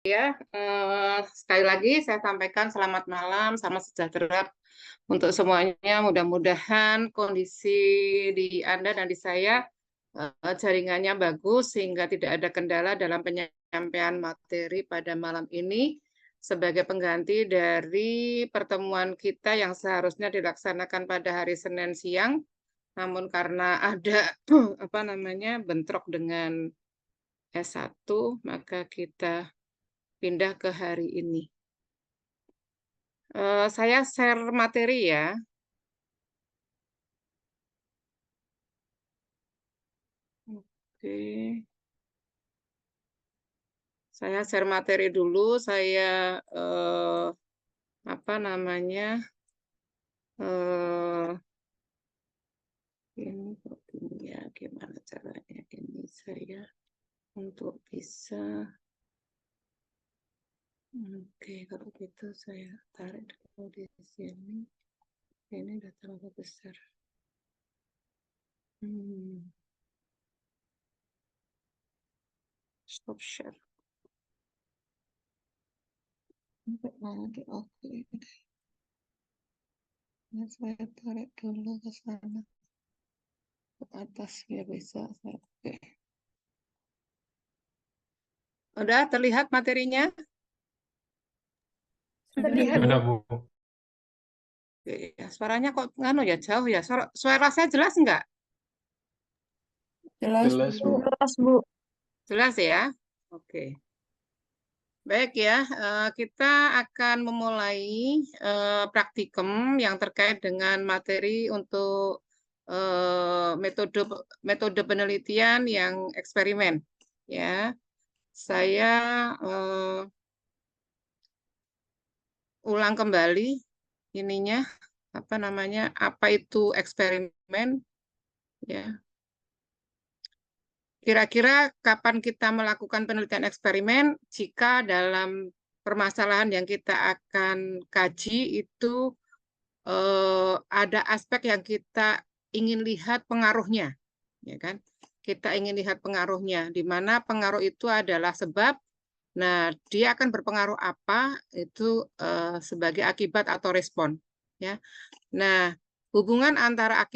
Ya, sekali lagi saya sampaikan selamat malam, salam sejahtera untuk semuanya. Mudah-mudahan kondisi di Anda dan di saya jaringannya bagus sehingga tidak ada kendala dalam penyampaian materi pada malam ini sebagai pengganti dari pertemuan kita yang seharusnya dilaksanakan pada hari Senin siang. Namun karena ada bentrok dengan S1, maka kita pindah ke hari ini. Saya share materi ya. Oke. Saya share materi dulu. Saya ini kok gini ya, gimana caranya ini saya untuk bisa. Oke, kalau gitu saya tarik dulu di sini. Ini udah terlalu besar. Stop share. Oke, oke. Nah, saya tarik dulu ke sana, ke atas ya bisa. Oke. Udah terlihat materinya? Terlihat. Sudah, Bu. Oke, ya, suaranya kok nganu ya jauh ya. Suara saya jelas enggak? Jelas, Jelas, Bu. Bu. Jelas, Bu. Jelas ya? Oke. Baik ya, kita akan memulai praktikum yang terkait dengan materi untuk metode penelitian yang eksperimen. Ya, saya ulang kembali ininya apa itu eksperimen ya. Kira-kira kapan kita melakukan penelitian eksperimen jika dalam permasalahan yang kita akan kaji itu ada aspek yang kita ingin lihat pengaruhnya, ya kan? Kita ingin lihat pengaruhnya, di mana pengaruh itu adalah sebab. Nah, dia akan berpengaruh apa itu sebagai akibat atau respon, ya. Nah, hubungan antara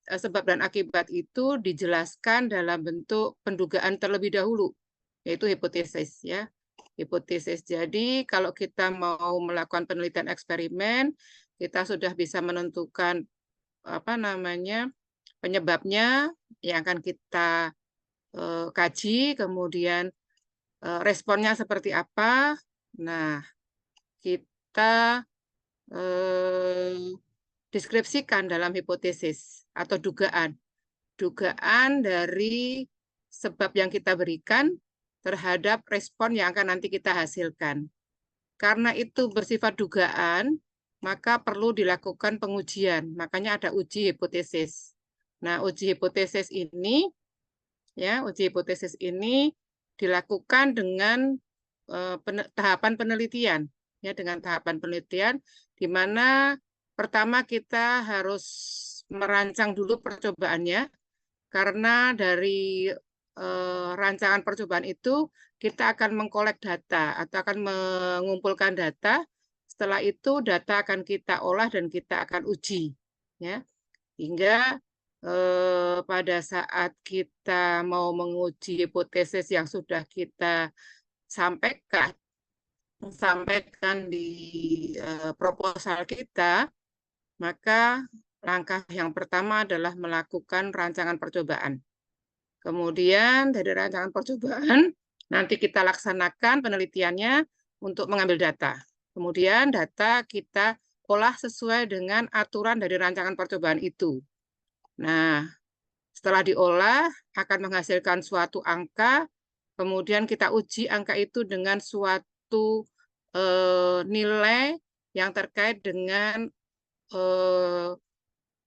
sebab dan akibat itu dijelaskan dalam bentuk pendugaan terlebih dahulu, yaitu hipotesis, ya. Hipotesis. Jadi, kalau kita mau melakukan penelitian eksperimen, kita sudah bisa menentukan penyebabnya yang akan kita kaji, kemudian responnya seperti apa. Nah, kita deskripsikan dalam hipotesis atau dugaan. Dugaan dari sebab yang kita berikan terhadap respon yang akan nanti kita hasilkan. Karena itu bersifat dugaan, maka perlu dilakukan pengujian. Makanya ada uji hipotesis. Nah, uji hipotesis ini dilakukan dengan tahapan penelitian, ya, dengan tahapan penelitian di mana pertama kita harus merancang dulu percobaannya, karena dari rancangan percobaan itu kita akan mengkolek data atau akan mengumpulkan data. Setelah itu data akan kita olah dan kita akan uji, ya, hingga pada saat kita mau menguji hipotesis yang sudah kita sampaikan di proposal kita, maka langkah yang pertama adalah melakukan rancangan percobaan. Kemudian dari rancangan percobaan, nanti kita laksanakan penelitiannya untuk mengambil data. Kemudian data kita olah sesuai dengan aturan dari rancangan percobaan itu. Nah, setelah diolah akan menghasilkan suatu angka, kemudian kita uji angka itu dengan suatu nilai yang terkait dengan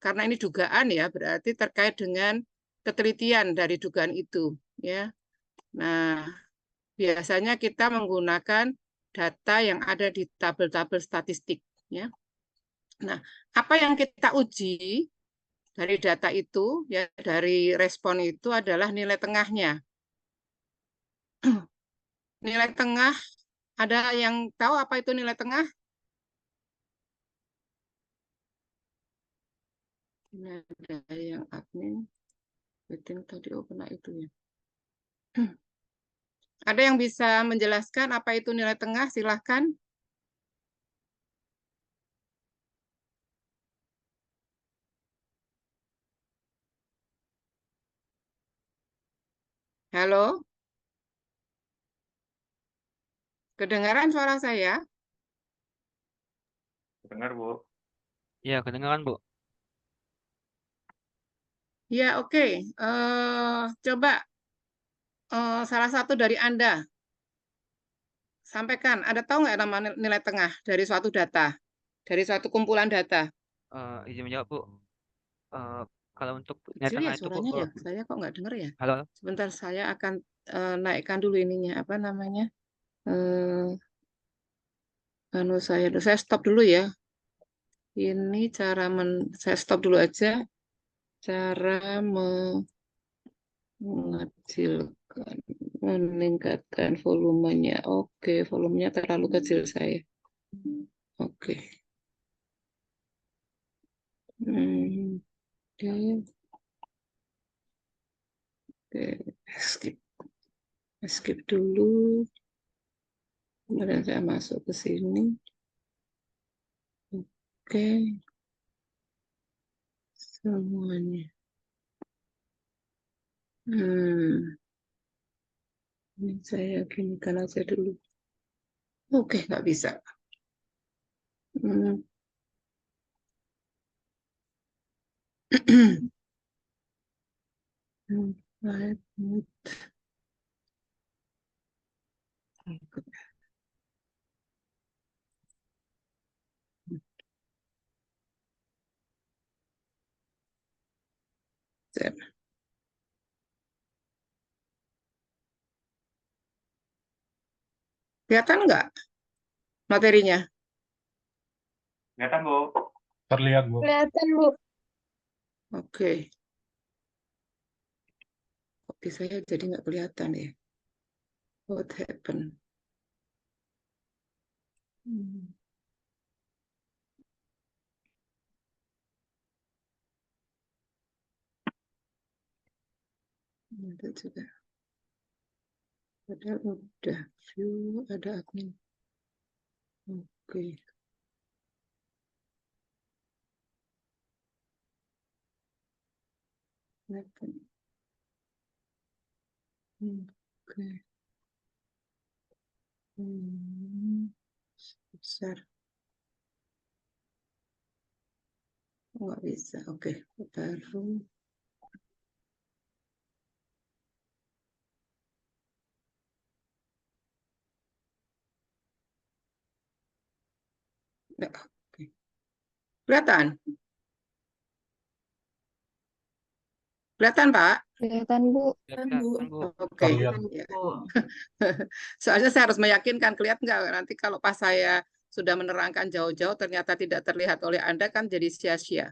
karena ini dugaan ya, berarti terkait dengan ketelitian dari dugaan itu, ya. Nah, biasanya kita menggunakan data yang ada di tabel-tabel statistik, ya. Nah, apa yang kita uji dari data itu, ya, dari respon itu adalah nilai tengahnya. Nilai tengah Ada yang tahu apa itu nilai tengah? Ini ada yang admin, meeting tadi pernah itu ya. Ada yang bisa menjelaskan apa itu nilai tengah? Silahkan. Halo, kedengaran suara saya? Dengar, Bu. Iya, kedengaran, Bu. Ya, oke. Coba salah satu dari Anda sampaikan, ada tahu nggak nama nilai tengah dari suatu data, dari suatu kumpulan data? Izin menjawab, Bu. Eh, Kalau untuk nilai Kecil ya tengah itu, Bu, suaranya ya, saya kok nggak dengar ya. halo? Sebentar, saya akan naikkan dulu ininya, apa namanya? Eh, saya stop dulu ya. Ini saya stop dulu aja. Cara mengecilkan, meningkatkan volumenya. Oke, volumenya terlalu kecil saya. Oke. Hmm, oke, oke. Skip, skip dulu. Kemudian saya masuk ke sini. Oke, semuanya. Ini saya ginikan aja dulu. Oke, nggak bisa. Hmm. Right. Kelihatan nggak materinya? Kelihatan, Bu. Terlihat, Bu. Kelihatan, Bu. Oke. Oke, saya jadi nggak kelihatan ya. What happened? Hmm. Ada juga. Padahal udah view, ada admin. Oke. Oke. Besar. Nggak bisa. Oke. Baru. Nggak. Oke. Kelihatan? Kelihatan, Pak? Kelihatan, Bu. Kelihatan, Bu. Oke. Terlihat. Ya. Soalnya saya harus meyakinkan, kelihatan nggak? Nanti kalau pas saya sudah menerangkan jauh-jauh ternyata tidak terlihat oleh Anda kan jadi sia-sia.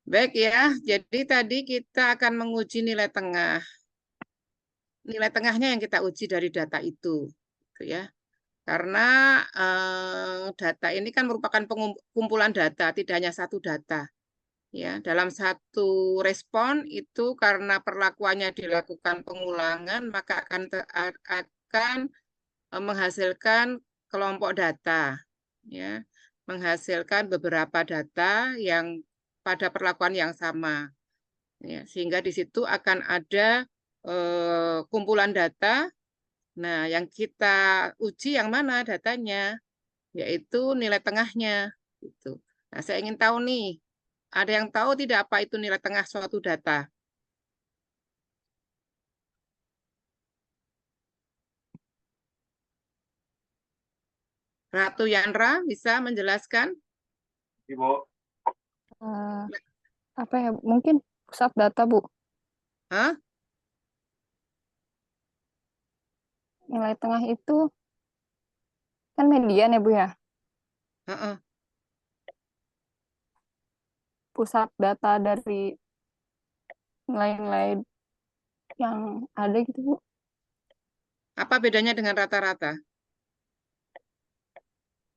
Baik ya, jadi tadi kita akan menguji nilai tengah. Nilai tengahnya yang kita uji dari data itu, gitu ya. Karena data ini kan merupakan kumpulan data, tidak hanya satu data. Ya, dalam satu respon itu karena perlakuannya dilakukan pengulangan, maka akan menghasilkan kelompok data, ya, menghasilkan beberapa data yang pada perlakuan yang sama, ya, sehingga di situ akan ada kumpulan data. Nah, yang kita uji yang mana datanya, yaitu nilai tengahnya. Gitu. Nah, saya ingin tahu nih, ada yang tahu tidak apa itu nilai tengah suatu data? Ratu Yandra bisa menjelaskan? Ibu. Eh, apa ya? Mungkin pusat data, Bu. Hah? Nilai tengah itu kan median ya, Bu ya? Heeh. Pusat data dari nilai-nilai yang ada gitu, Bu. Apa bedanya dengan rata-rata?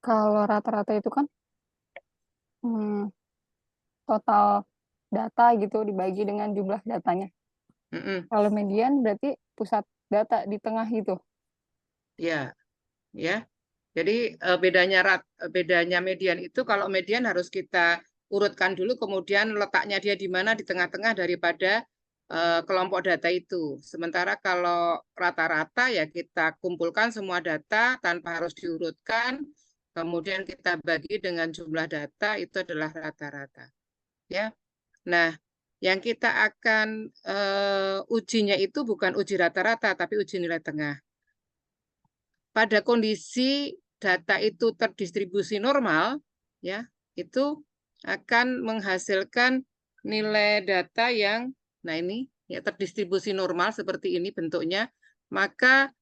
Kalau rata-rata itu kan total data gitu dibagi dengan jumlah datanya. Kalau median berarti pusat data di tengah gitu. Ya, ya. Jadi bedanya median itu kalau median harus kita urutkan dulu, kemudian letaknya dia di mana di tengah-tengah daripada kelompok data itu. Sementara kalau rata-rata ya kita kumpulkan semua data tanpa harus diurutkan, kemudian kita bagi dengan jumlah data itu adalah rata-rata. Ya. Nah, yang kita akan ujinya itu bukan uji rata-rata, tapi uji nilai tengah. Pada kondisi data itu terdistribusi normal, ya, itu akan menghasilkan nilai data yang, nah ini, ya terdistribusi normal seperti ini bentuknya, maka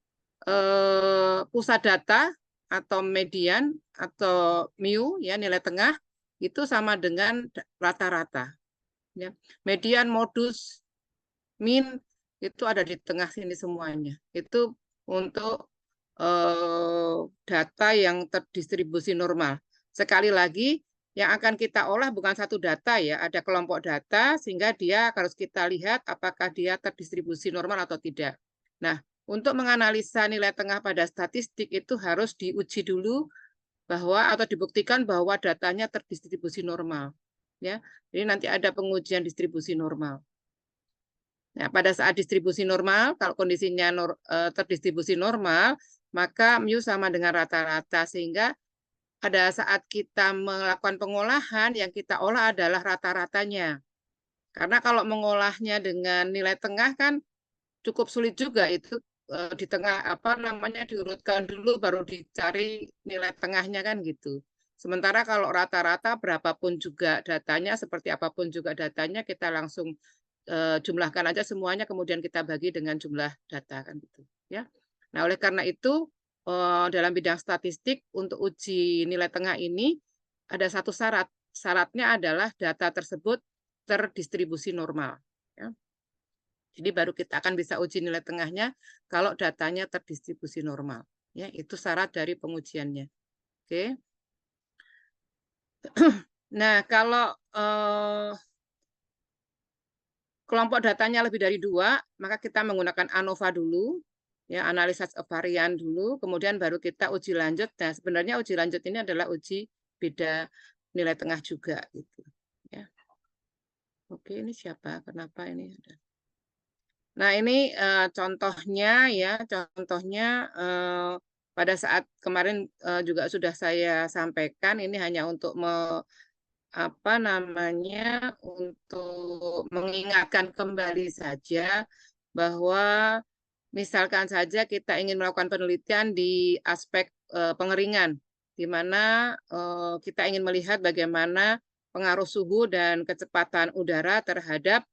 pusat data atau median atau mu, ya nilai tengah, itu sama dengan rata-rata. Ya. Median, modus, min, itu ada di tengah sini semuanya. Itu untuk data yang terdistribusi normal. Sekali lagi, yang akan kita olah bukan satu data ya, ada kelompok data sehingga dia harus kita lihat apakah dia terdistribusi normal atau tidak. Nah, untuk menganalisa nilai tengah pada statistik itu harus diuji dulu bahwa atau dibuktikan bahwa datanya terdistribusi normal. Ya, jadi nanti ada pengujian distribusi normal. Nah, pada saat distribusi normal, kalau kondisinya terdistribusi normal, maka mu sama dengan rata-rata, sehingga pada saat kita melakukan pengolahan, yang kita olah adalah rata-ratanya. Karena kalau mengolahnya dengan nilai tengah kan cukup sulit juga, itu di tengah apa namanya diurutkan dulu baru dicari nilai tengahnya kan gitu. Sementara kalau rata-rata berapapun juga datanya, seperti apapun juga datanya, kita langsung jumlahkan aja semuanya, kemudian kita bagi dengan jumlah data kan gitu ya. Nah, oleh karena itu dalam bidang statistik untuk uji nilai tengah ini ada satu syarat. Syaratnya adalah data tersebut terdistribusi normal. Ya. Jadi baru kita akan bisa uji nilai tengahnya kalau datanya terdistribusi normal. Ya, itu syarat dari pengujiannya. Oke. Nah, kalau kelompok datanya lebih dari 2, maka kita menggunakan ANOVA dulu, ya analisis varian dulu, kemudian baru kita uji lanjut. Nah, sebenarnya uji lanjut ini adalah uji beda nilai tengah juga, gitu. Ya. Oke, ini siapa? Kenapa ini ada? Nah, ini contohnya ya, contohnya pada saat kemarin juga sudah saya sampaikan, ini hanya untuk apa namanya untuk mengingatkan kembali saja bahwa misalkan saja kita ingin melakukan penelitian di aspek pengeringan, di mana kita ingin melihat bagaimana pengaruh suhu dan kecepatan udara terhadap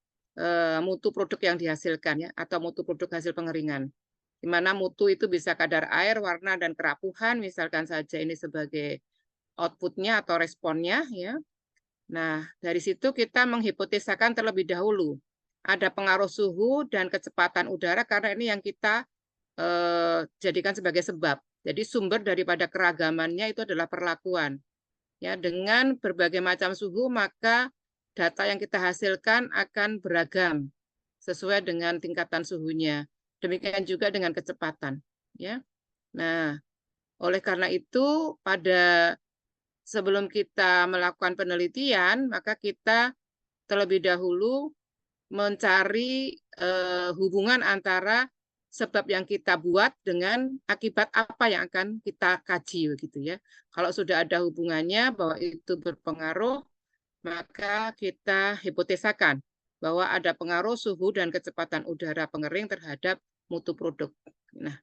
mutu produk yang dihasilkan ya, atau mutu produk hasil pengeringan. Di mana mutu itu bisa kadar air, warna dan kerapuhan, misalkan saja ini sebagai outputnya atau responnya ya. Nah, dari situ kita menghipotesakan terlebih dahulu ada pengaruh suhu dan kecepatan udara karena ini yang kita jadikan sebagai sebab. Jadi sumber daripada keragamannya itu adalah perlakuan. Ya, dengan berbagai macam suhu maka data yang kita hasilkan akan beragam sesuai dengan tingkatan suhunya. Demikian juga dengan kecepatan. Ya. Nah, oleh karena itu pada sebelum kita melakukan penelitian, maka kita terlebih dahulu mencari hubungan antara sebab yang kita buat dengan akibat apa yang akan kita kaji begitu ya. Kalau sudah ada hubungannya bahwa itu berpengaruh, maka kita hipotesakan bahwa ada pengaruh suhu dan kecepatan udara pengering terhadap mutu produk. Nah,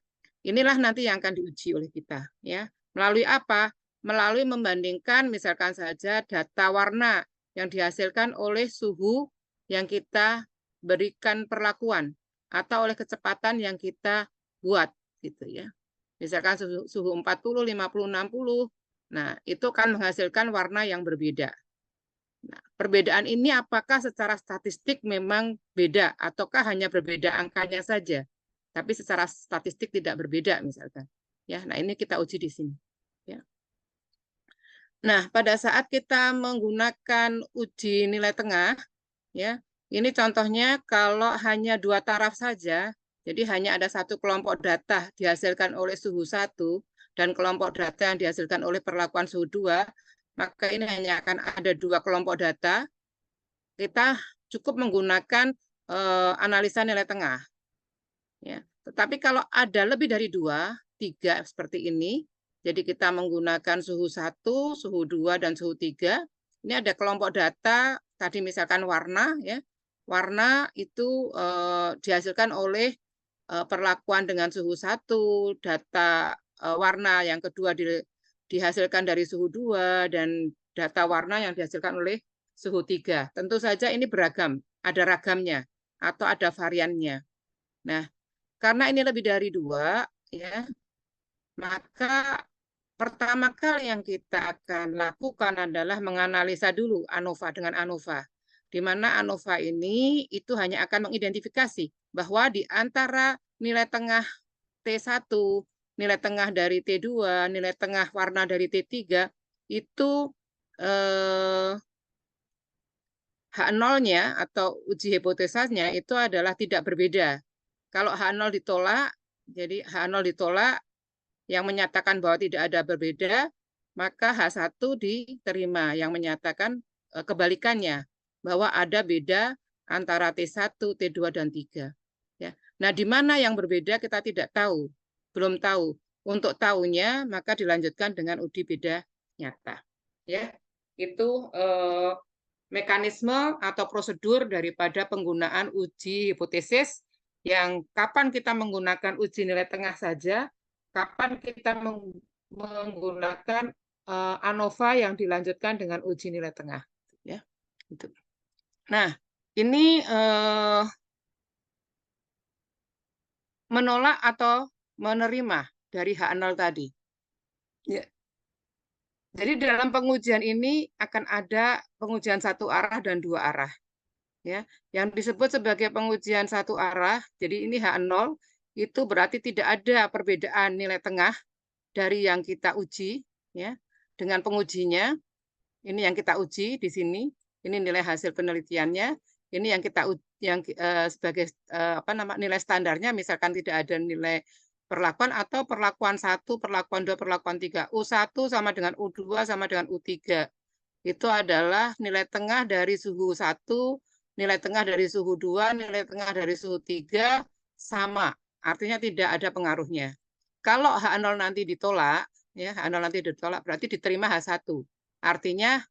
inilah nanti yang akan diuji oleh kita ya. Melalui apa? Melalui membandingkan misalkan saja data warna yang dihasilkan oleh suhu yang kita berikan perlakuan atau oleh kecepatan yang kita buat gitu ya. Misalkan suhu 40, 50, 60. Nah, itu kan menghasilkan warna yang berbeda. Nah, perbedaan ini apakah secara statistik memang beda ataukah hanya berbeda angkanya saja? Tapi secara statistik tidak berbeda misalkan. Ya, nah ini kita uji di sini. Ya. Nah, pada saat kita menggunakan uji nilai tengah, ya, ini contohnya kalau hanya 2 taraf saja, jadi hanya ada satu kelompok data dihasilkan oleh suhu 1 dan kelompok data yang dihasilkan oleh perlakuan suhu 2, maka ini hanya akan ada 2 kelompok data. Kita cukup menggunakan analisa nilai tengah. Ya. Tetapi kalau ada lebih dari 2, 3 seperti ini, jadi kita menggunakan suhu 1, suhu 2, dan suhu 3. Ini ada kelompok data, tadi misalkan warna, ya. Warna itu dihasilkan oleh perlakuan dengan suhu 1, data warna yang kedua dihasilkan dari suhu 2, dan data warna yang dihasilkan oleh suhu 3. Tentu saja ini beragam, ada ragamnya, atau ada variannya. Nah, karena ini lebih dari 2, ya, maka pertama kali yang kita akan lakukan adalah menganalisa dulu ANOVA dengan ANOVA, di mana ANOVA ini itu hanya akan mengidentifikasi bahwa di antara nilai tengah T1, nilai tengah dari T2, nilai tengah warna dari T3, itu H0-nya atau uji hipotesasnya itu adalah tidak berbeda. Kalau H0 ditolak, jadi H0 ditolak, yang menyatakan bahwa tidak ada berbeda, maka H1 diterima, yang menyatakan kebalikannya, bahwa ada beda antara T1, T2, dan 3. Ya. Nah, di mana yang berbeda kita tidak tahu, belum tahu. Untuk tahunya, maka dilanjutkan dengan uji beda nyata. Ya, itu mekanisme atau prosedur daripada penggunaan uji hipotesis, yang kapan kita menggunakan uji nilai tengah saja, kapan kita menggunakan ANOVA yang dilanjutkan dengan uji nilai tengah. Ya, itu. Nah, ini menolak atau menerima dari H0 tadi. Ya. Jadi dalam pengujian ini akan ada pengujian satu arah dan 2 arah. Ya, yang disebut sebagai pengujian satu arah, jadi ini H0, itu berarti tidak ada perbedaan nilai tengah dari yang kita uji, ya, dengan pengujinya. Ini yang kita uji di sini, ini nilai hasil penelitiannya, ini yang kita sebagai nilai standarnya, misalkan tidak ada nilai perlakuan atau perlakuan 1, perlakuan 2, perlakuan 3. U1 sama dengan U2 sama dengan U3. Itu adalah nilai tengah dari suhu 1, nilai tengah dari suhu 2, nilai tengah dari suhu 3 sama. Artinya tidak ada pengaruhnya. Kalau H0 nanti ditolak, ya, H0 nanti ditolak berarti diterima H1. Artinya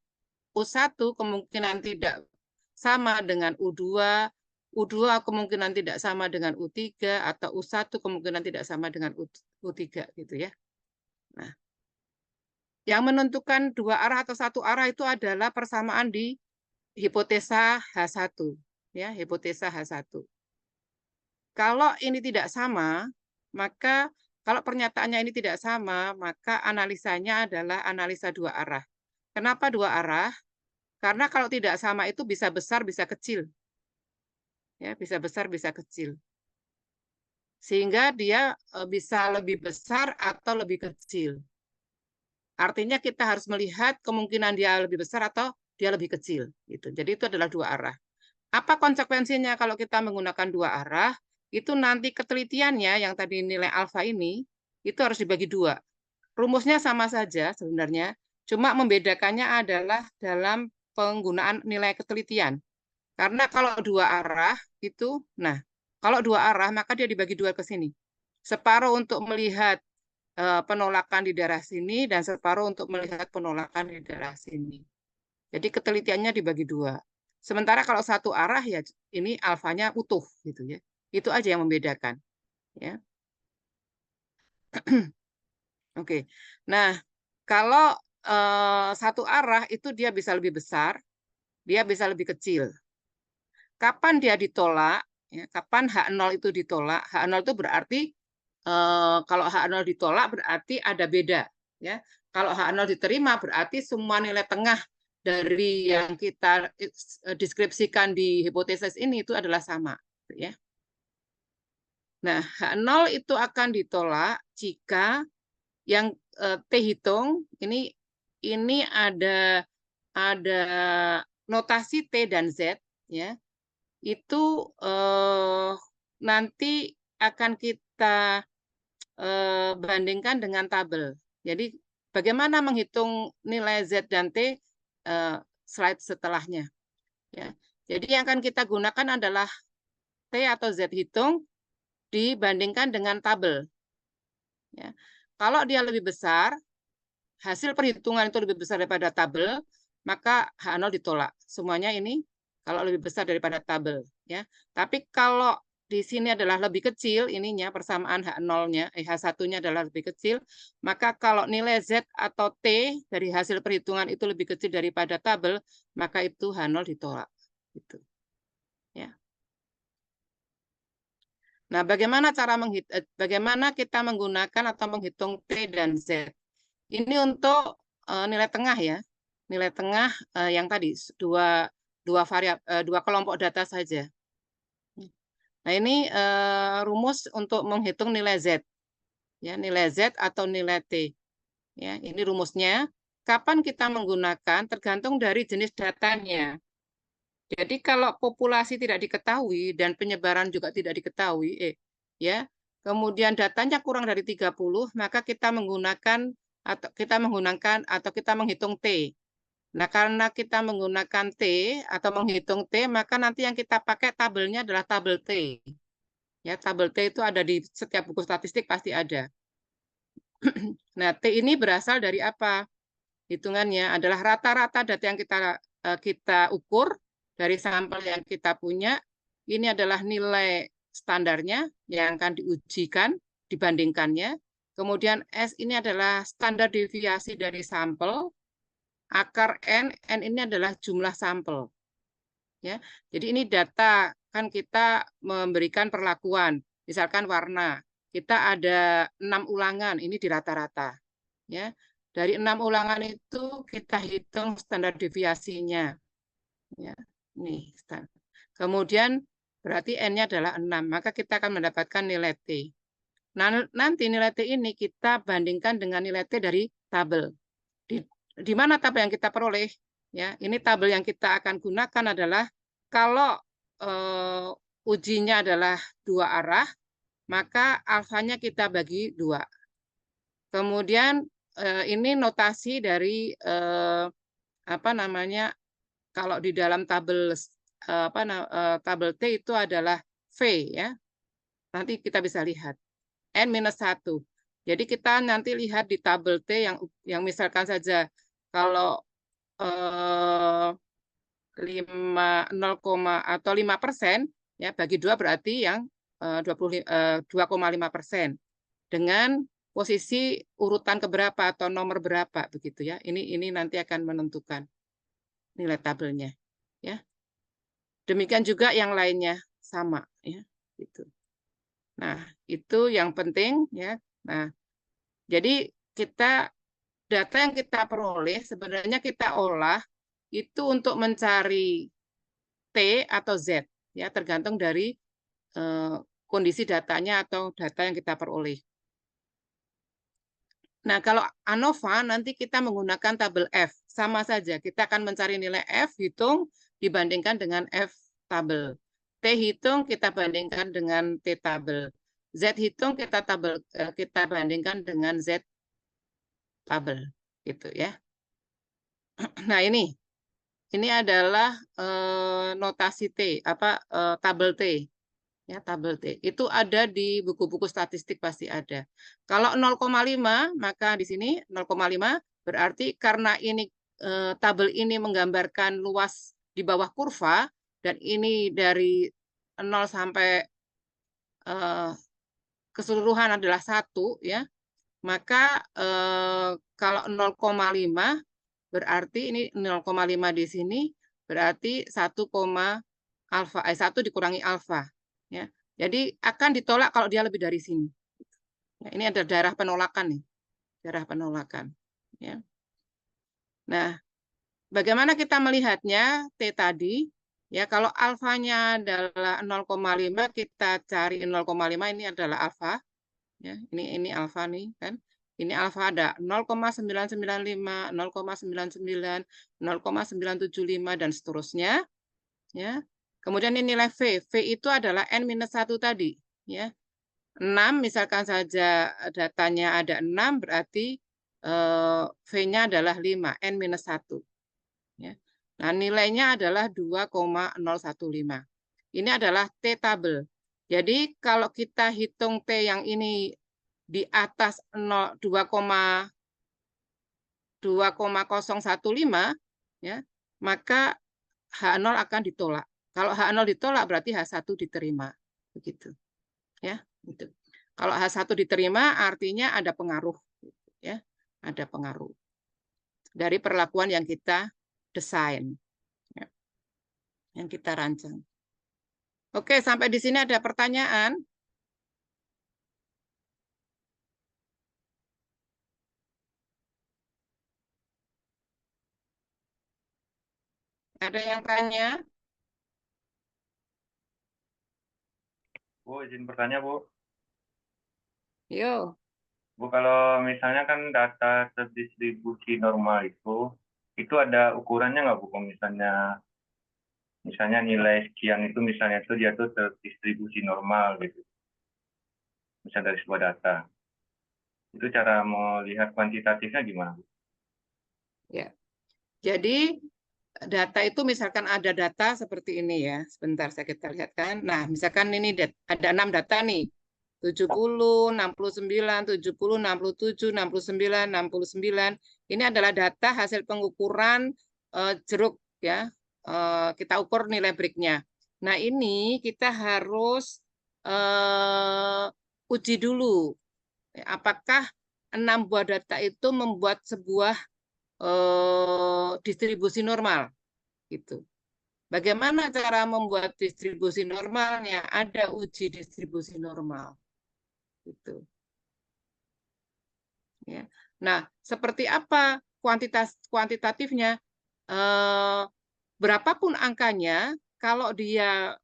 U1 kemungkinan tidak sama dengan U2, U2 kemungkinan tidak sama dengan U3, atau U1 kemungkinan tidak sama dengan U3 gitu ya. Nah, yang menentukan 2 arah atau 1 arah itu adalah persamaan di hipotesa H1, ya, hipotesa H1. Kalau ini tidak sama, maka kalau pernyataannya ini tidak sama, maka analisanya adalah analisa 2 arah. Kenapa 2 arah? Karena kalau tidak sama itu bisa besar, bisa kecil. Ya, bisa besar, bisa kecil. Sehingga dia bisa lebih besar atau lebih kecil. Artinya kita harus melihat kemungkinan dia lebih besar atau dia lebih kecil. Gitu. Jadi itu adalah 2 arah. Apa konsekuensinya kalau kita menggunakan 2 arah? Itu nanti ketelitiannya yang tadi nilai alfa ini, itu harus dibagi 2. Rumusnya sama saja sebenarnya, cuma membedakannya adalah dalam penggunaan nilai ketelitian. Karena kalau 2 arah itu, nah, kalau 2 arah maka dia dibagi 2 ke sini. Separuh untuk melihat penolakan di daerah sini dan separuh untuk melihat penolakan di daerah sini. Jadi ketelitiannya dibagi 2. Sementara kalau 1 arah ya ini alfanya utuh gitu ya. Itu aja yang membedakan. Ya. Oke. Nah, kalau 1 arah itu dia bisa lebih besar, dia bisa lebih kecil. Kapan dia ditolak? Ya, kapan H0 itu ditolak? H0 itu berarti kalau H0 ditolak berarti ada beda. Ya. Kalau H0 diterima berarti semua nilai tengah dari yang kita deskripsikan di hipotesis ini itu adalah sama. Ya. Nah, H0 itu akan ditolak jika yang T hitung ini ini ada notasi T dan Z, ya. Itu nanti akan kita bandingkan dengan tabel. Jadi bagaimana menghitung nilai Z dan T slide setelahnya. Ya. Jadi yang akan kita gunakan adalah T atau Z hitung dibandingkan dengan tabel. Ya. Kalau dia lebih besar, hasil perhitungan itu lebih besar daripada tabel, maka H0 ditolak. Semuanya ini kalau lebih besar daripada tabel. Ya. Tapi kalau di sini adalah lebih kecil, ininya persamaan H0-nya, H1-nya adalah lebih kecil, maka kalau nilai Z atau T dari hasil perhitungan itu lebih kecil daripada tabel, maka itu H0 ditolak. Gitu. Ya. Nah, bagaimana kita menggunakan atau menghitung T dan Z? Ini untuk nilai tengah ya, nilai tengah yang tadi dua kelompok data saja. Nah, ini rumus untuk menghitung nilai Z. Ya, nilai Z atau nilai T. Ya, ini rumusnya. Kapan kita menggunakan tergantung dari jenis datanya. Jadi kalau populasi tidak diketahui dan penyebaran juga tidak diketahui, ya, kemudian datanya kurang dari 30, maka kita menggunakan atau kita menghitung T. Nah, karena kita menggunakan T atau menghitung T, maka nanti yang kita pakai tabelnya adalah tabel T. Ya, tabel T itu ada di setiap buku statistik pasti ada. Nah, T ini berasal dari apa? Hitungannya adalah rata-rata data yang kita ukur dari sampel yang kita punya. Ini adalah nilai standarnya yang akan diujikan, dibandingkannya. Kemudian S ini adalah standar deviasi dari sampel. Akar N ini adalah jumlah sampel. Ya, jadi ini data kan kita memberikan perlakuan, misalkan warna. Kita ada 6 ulangan, ini di rata-rata. Ya, dari 6 ulangan itu kita hitung standar deviasinya. Ya, nih. Kemudian berarti N-nya adalah 6, maka kita akan mendapatkan nilai T. Nah, nanti nilai T ini kita bandingkan dengan nilai T dari tabel. Di mana tabel yang kita peroleh? Ya, ini tabel yang kita akan gunakan adalah kalau ujinya adalah 2 arah, maka alfanya kita bagi 2. Kemudian ini notasi dari apa namanya? Kalau di dalam tabel tabel T itu adalah V ya. Nanti kita bisa lihat N-1. Jadi kita nanti lihat di tabel T yang misalkan saja kalau 0, atau 5% ya bagi 2 berarti yang 2,5% dengan posisi urutan keberapa atau nomor berapa begitu ya. Ini nanti akan menentukan nilai tabelnya ya. Demikian juga yang lainnya sama ya gitu. Nah, itu yang penting ya. Nah, jadi data yang kita peroleh sebenarnya kita olah itu untuk mencari T atau Z ya tergantung dari kondisi datanya atau data yang kita peroleh. Nah, kalau ANOVA nanti kita menggunakan tabel F. Sama saja, kita akan mencari nilai F hitung dibandingkan dengan F tabel. T hitung kita bandingkan dengan T tabel. Z hitung kita bandingkan dengan Z tabel gitu ya. Nah, ini adalah notasi T, tabel T. Ya, tabel T. Itu ada di buku-buku statistik pasti ada. Kalau 0,5 maka di sini 0,5 berarti karena ini tabel ini menggambarkan luas di bawah kurva dan ini dari 0 sampai keseluruhan adalah 1 ya. Maka kalau 0,5 berarti ini 0,5 di sini berarti 1 dikurangi alfa ya. Jadi akan ditolak kalau dia lebih dari sini. Nah, ini ada daerah penolakan nih. Daerah penolakan ya. Nah, bagaimana kita melihatnya T tadi? Ya, kalau alfanya adalah 0,5 kita cari 0,5 ini adalah alfa. Ya, ini alfa nih kan. Ini alfa ada 0,995, 0,99, 0,975 dan seterusnya, ya. Kemudian ini nilai V. V itu adalah N-1 tadi, ya. 6 misalkan saja datanya ada 6 berarti V-nya adalah 5, N-1. Ya. Nah, nilainya adalah 2,015. Ini adalah T tabel. Jadi kalau kita hitung T yang ini di atas 2,015, ya, maka H0 akan ditolak. Kalau H0 ditolak berarti H1 diterima. Begitu. Ya, gitu. Kalau H1 diterima artinya ada pengaruh, ya. Ada pengaruh dari perlakuan yang kita desain, ya, yang kita rancang. Oke, sampai di sini ada pertanyaan? Ada yang tanya? Bu, izin bertanya, Bu. Yo. Bu, kalau misalnya kan data terdistribusi normal itu ada ukurannya nggak, Bu? Kalau misalnya nilai sekian itu misalnya itu dia tuh terdistribusi normal gitu. Misalnya dari sebuah data. Itu cara melihat kuantitatifnya gimana, Bu? Ya. Jadi data itu misalkan ada data seperti ini ya. Sebentar kita lihatkan. Nah, misalkan ini ada 6 data nih. 70, 69, 70, 67, 69, 69. Ini adalah data hasil pengukuran jeruk ya. Kita ukur nilai breaknya. Nah, ini kita harus uji dulu. Apakah 6 buah data itu membuat sebuah distribusi normal gitu. Bagaimana cara membuat distribusi normalnya? Ada uji distribusi normal gitu. Ya. Nah, seperti apa kuantitatifnya? Berapapun angkanya, kalau dia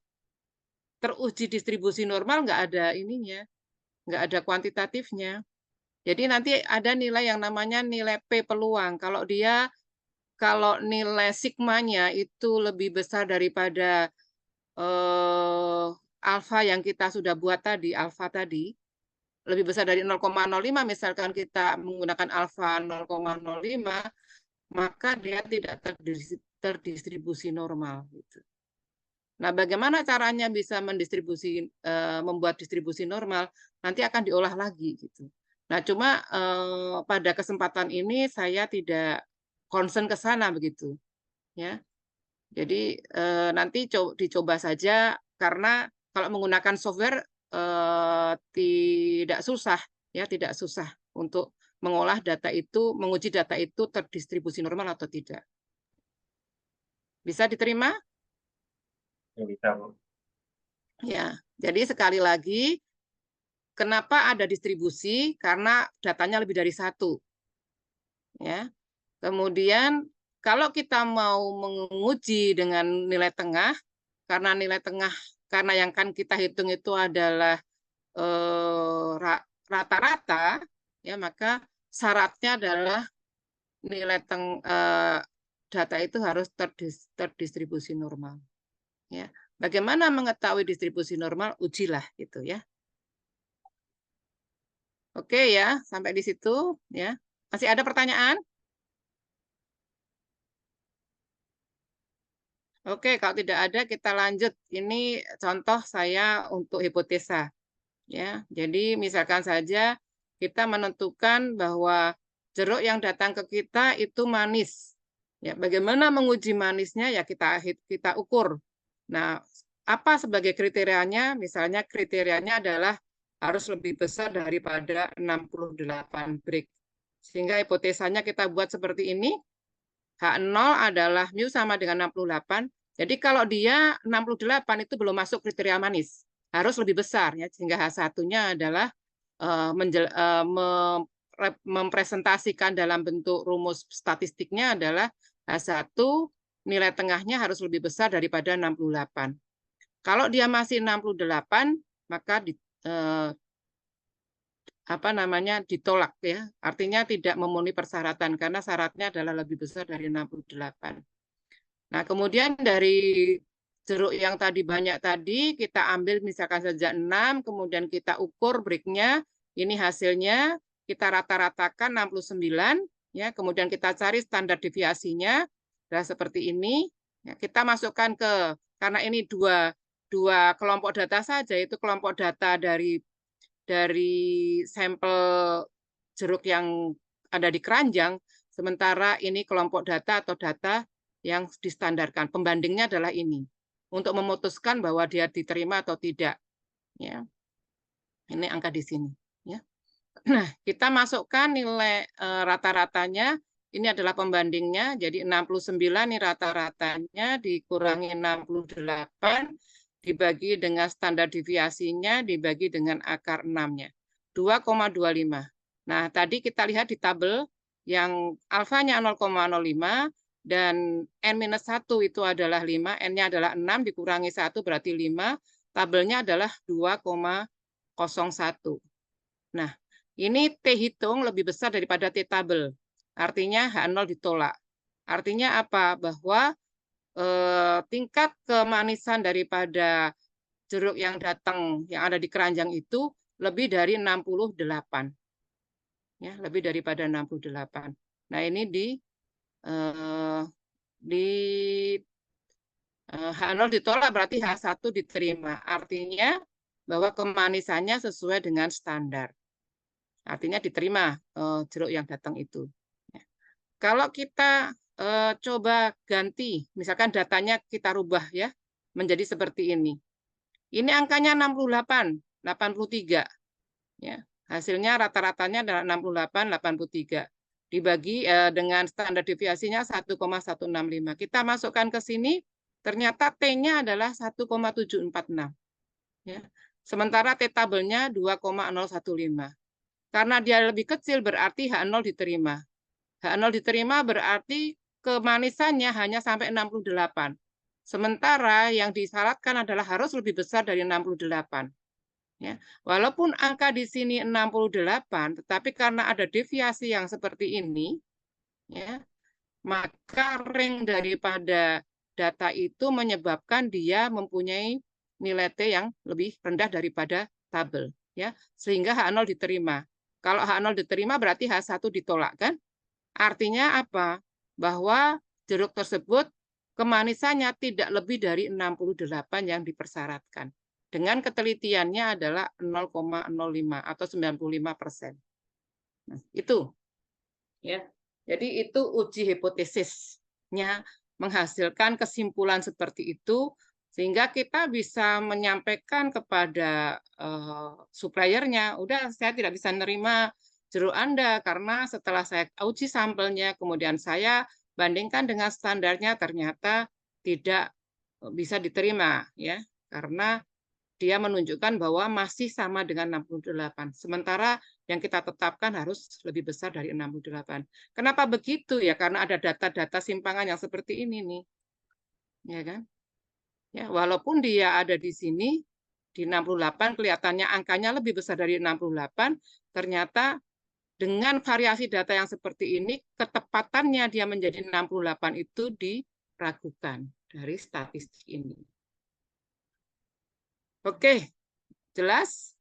teruji distribusi normal nggak ada ininya, nggak ada kuantitatifnya. Jadi nanti ada nilai yang namanya nilai P peluang. Kalau nilai sigmanya itu lebih besar daripada alfa yang kita sudah buat tadi, alfa tadi, lebih besar dari 0,05, misalkan kita menggunakan alfa 0,05, maka dia tidak terdistribusi normal. Gitu. Nah, bagaimana caranya bisa membuat distribusi normal? Nanti akan diolah lagi. Gitu. Nah, cuma pada kesempatan ini saya tidak concern ke sana begitu, ya. Jadi nanti dicoba saja karena kalau menggunakan software tidak susah, ya, tidak susah untuk mengolah data itu, menguji data itu terdistribusi normal atau tidak. Bisa diterima? Ya, bisa, Bu. Ya. Jadi sekali lagi, kenapa ada distribusi? Karena datanya lebih dari satu. Ya. Kemudian kalau kita mau menguji dengan nilai tengah, karena yang kan kita hitung itu adalah rata-rata, ya maka syaratnya adalah nilai data itu harus terdistribusi normal. Ya, bagaimana mengetahui distribusi normal? Ujilah gitu ya. Oke ya, sampai di situ ya. Masih ada pertanyaan? Oke, kalau tidak ada kita lanjut. Ini contoh saya untuk hipotesa. Ya, jadi misalkan saja kita menentukan bahwa jeruk yang datang ke kita itu manis. Ya, bagaimana menguji manisnya? Ya kita ukur. Nah, apa sebagai kriterianya? Misalnya kriterianya adalah harus lebih besar daripada 68 break. Sehingga hipotesanya kita buat seperti ini. H0 adalah mu sama dengan 68. Jadi kalau dia 68 itu belum masuk kriteria manis. Harus lebih besar ya, sehingga H1-nya adalah mempresentasikan dalam bentuk rumus statistiknya adalah H1 nilai tengahnya harus lebih besar daripada 68. Kalau dia masih 68, maka ditolak ya. Artinya tidak memenuhi persyaratan karena syaratnya adalah lebih besar dari 68. Nah, kemudian dari jeruk yang tadi banyak tadi kita ambil misalkan saja 6, kemudian kita ukur breaknya, ini hasilnya kita rata-ratakan 69 ya, kemudian kita cari standar deviasinya seperti ini. Ya, kita masukkan karena ini dua kelompok data saja, itu kelompok data dari sampel jeruk yang ada di keranjang, sementara ini kelompok data atau data yang distandarkan. Pembandingnya adalah ini untuk memutuskan bahwa dia diterima atau tidak. Ya, ini angka di sini. Ya. Nah, kita masukkan nilai rata-ratanya. Ini adalah pembandingnya. Jadi 69 ini rata-ratanya dikurangi 68 dibagi dengan standar deviasinya dibagi dengan akar 6-nya. 2,25. Nah, tadi kita lihat di tabel yang alfanya 0,05 dan N-1 itu adalah 5, N-nya adalah 6 dikurangi 1 berarti 5, tabelnya adalah 2,01. Nah, ini T hitung lebih besar daripada T tabel. Artinya H0 ditolak. Artinya apa? Bahwa tingkat kemanisan daripada jeruk yang datang, yang ada di keranjang itu lebih dari 68. Ya, lebih daripada 68. Nah, ini H0 ditolak berarti H1 diterima. Artinya bahwa kemanisannya sesuai dengan standar. Artinya diterima jeruk yang datang itu. Ya. Kalau kita coba ganti, misalkan datanya kita rubah ya menjadi seperti ini. Ini angkanya 68, 83. Ya. Hasilnya rata-ratanya adalah 68, 83. Dibagi dengan standar deviasinya 1,165. Kita masukkan ke sini, ternyata T-nya adalah 1,746. Ya. Sementara T tabelnya 2,015. Karena dia lebih kecil berarti H0 diterima. H0 diterima berarti kemanisannya hanya sampai 68. Sementara yang disyaratkan adalah harus lebih besar dari 68. Ya. Walaupun angka di sini 68, tetapi karena ada deviasi yang seperti ini, ya, maka range daripada data itu menyebabkan dia mempunyai nilai T yang lebih rendah daripada tabel. Ya. Sehingga H0 diterima. Kalau H0 diterima berarti H1 ditolak kan? Artinya apa? Bahwa jeruk tersebut kemanisannya tidak lebih dari 68 yang dipersyaratkan. Dengan ketelitiannya adalah 0,05 atau 95%. Nah, itu. Ya. Jadi itu uji hipotesisnya menghasilkan kesimpulan seperti itu sehingga kita bisa menyampaikan kepada suppliernya, udah saya tidak bisa menerima jeruk Anda karena setelah saya uji sampelnya kemudian saya bandingkan dengan standarnya ternyata tidak bisa diterima ya karena dia menunjukkan bahwa masih sama dengan 68. Sementara yang kita tetapkan harus lebih besar dari 68. Kenapa begitu ya? Karena ada data-data simpangan yang seperti ini nih. Ya kan? Ya, walaupun dia ada di sini di 68 kelihatannya angkanya lebih besar dari 68, ternyata dengan variasi data yang seperti ini ketepatannya dia menjadi 68 itu diragukan dari statistik ini. Oke, jelas?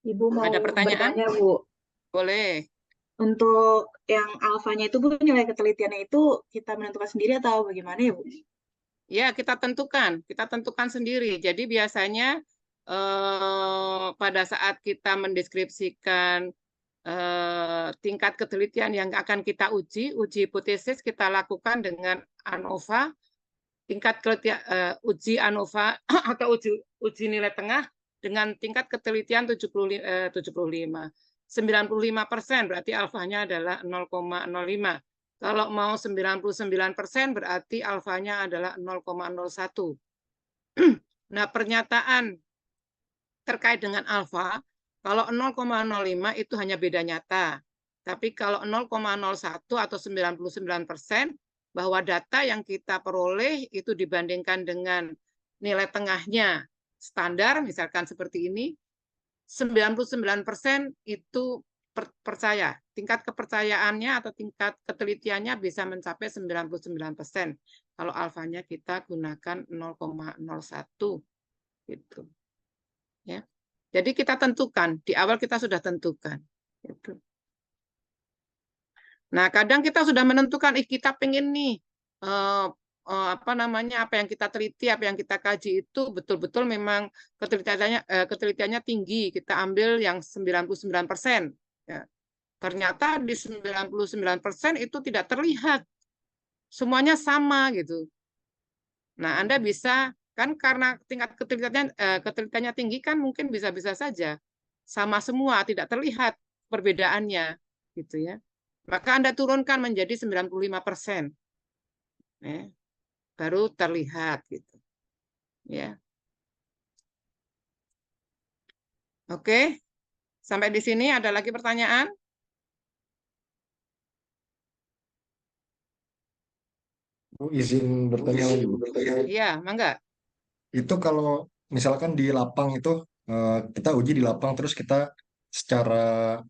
Ibu mau Ada pertanyaan? bertanya, Bu. Boleh. Untuk yang alfanya itu, Bu, nilai ketelitiannya itu kita menentukan sendiri atau bagaimana ya, Bu? Ya, kita tentukan sendiri. Jadi biasanya pada saat kita mendeskripsikan tingkat ketelitian yang akan kita uji hipotesis kita lakukan dengan ANOVA, tingkat uji ANOVA atau uji nilai tengah dengan tingkat ketelitian 75. 95% berarti alfanya adalah 0,05. Kalau mau 99% berarti alfanya adalah 0,01. Nah, pernyataan terkait dengan alfa, kalau 0,05 itu hanya beda nyata. Tapi kalau 0,01 atau 99% bahwa data yang kita peroleh itu dibandingkan dengan nilai tengahnya standar, misalkan seperti ini, 99% itu percaya. Tingkat kepercayaannya atau tingkat ketelitiannya bisa mencapai 99%. Kalau alfanya kita gunakan 0,01 gitu. Ya. Jadi kita tentukan, di awal kita sudah tentukan. Gitu. Nah, kadang kita sudah menentukan, kita pengen nih, apa yang kita teliti, apa yang kita kaji itu betul-betul memang ketelitiannya tinggi. Kita ambil yang 99%. Ya. Ternyata di 99% itu tidak terlihat. Semuanya sama gitu. Nah, Anda bisa, kan karena tingkat ketelitiannya tinggi kan mungkin bisa-bisa saja sama semua, tidak terlihat perbedaannya gitu ya. Maka Anda turunkan menjadi 95%. Ya, baru terlihat gitu. Ya. Oke. Sampai di sini ada lagi pertanyaan? Bu, izin bertanya lagi, Bu. Iya, mangga. Itu kalau misalkan di lapang itu kita uji di lapang terus kita secara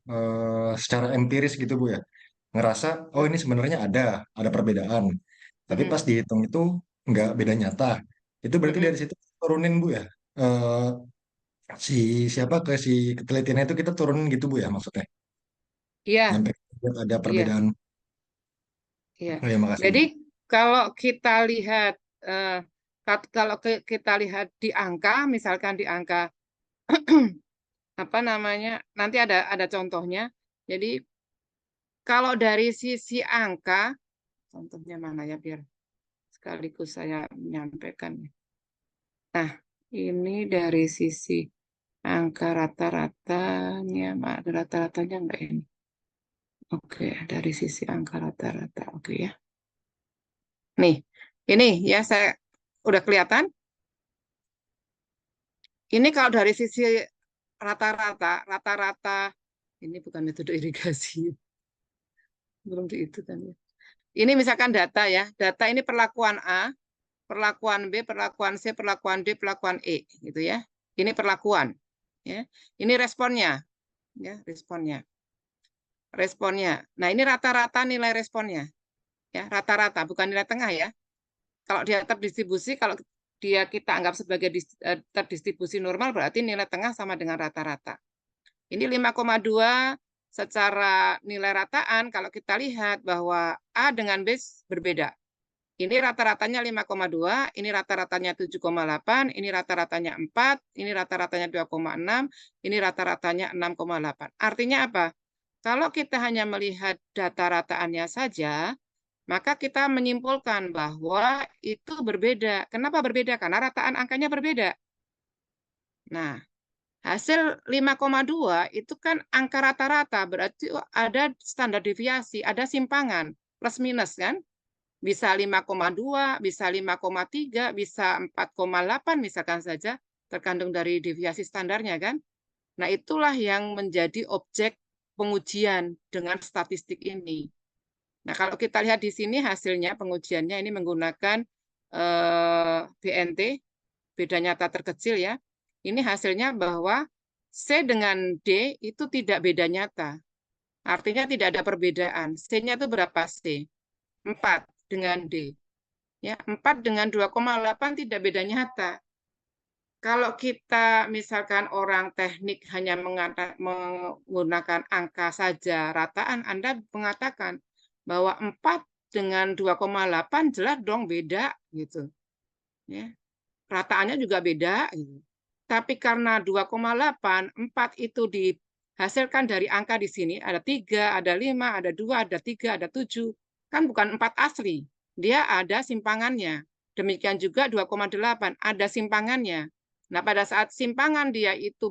empiris gitu Bu ya. Ngerasa oh ini sebenarnya ada perbedaan. Tapi pas dihitung itu nggak beda nyata. Itu berarti dari situ turunin Bu ya. Eh, si ketelitiannya itu kita turunin gitu Bu ya maksudnya. Iya. Sampai ada perbedaan. Iya. Oh ya makasih. Jadi kalau kita lihat di angka, misalkan di angka apa namanya, nanti ada contohnya. Jadi kalau dari sisi angka, contohnya mana ya biar sekaligus saya menyampaikan. Nah, ini dari sisi angka rata-ratanya, rata-ratanya enggak ini. Oke, dari sisi angka rata-rata, oke ya. Nih, ini ya saya udah kelihatan. Ini kalau dari sisi rata-rata ini bukan metode irigasi. Belum itu kan ya. Ini misalkan data ya. Data ini perlakuan A, perlakuan B, perlakuan C, perlakuan D, perlakuan E gitu ya. Ini perlakuan ya. Ini responnya ya, responnya. Nah, ini rata-rata nilai responnya. Ya, rata-rata bukan nilai tengah ya. Kalau dia terdistribusi, kalau dia kita anggap sebagai terdistribusi normal, berarti nilai tengah sama dengan rata-rata. Ini 5,2 secara nilai rataan, kalau kita lihat bahwa A dengan B berbeda. Ini rata-ratanya 5,2, ini rata-ratanya 7,8, ini rata-ratanya 4, ini rata-ratanya 2,6, ini rata-ratanya 6,8. Artinya apa? Kalau kita hanya melihat data rataannya saja, maka kita menyimpulkan bahwa itu berbeda. Kenapa berbeda? Karena rataan angkanya berbeda. Nah, hasil 5,2 itu kan angka rata-rata, berarti ada standar deviasi, ada simpangan, plus minus kan? Bisa 5,2, bisa 5,3, bisa 4,8 misalkan saja, tergantung dari deviasi standarnya kan? Nah, itulah yang menjadi objek pengujian dengan statistik ini. Nah, kalau kita lihat di sini hasilnya pengujiannya ini menggunakan BNT, beda nyata terkecil ya. Ini hasilnya bahwa C dengan D itu tidak beda nyata. Artinya tidak ada perbedaan. C-nya itu berapa C? 4 dengan D. Ya, 4 dengan 2,8 tidak beda nyata. Kalau kita misalkan orang teknik hanya menggunakan angka saja rataan, Anda mengatakan bahwa 4 dengan 2,8 jelas dong beda gitu. Ya. Rataannya juga beda gitu. Tapi karena 2,8, 4 itu dihasilkan dari angka di sini, ada 3, ada 5, ada 2, ada 3, ada 7. Kan bukan 4 asli. Dia ada simpangannya. Demikian juga 2,8, ada simpangannya. Nah, pada saat simpangan dia itu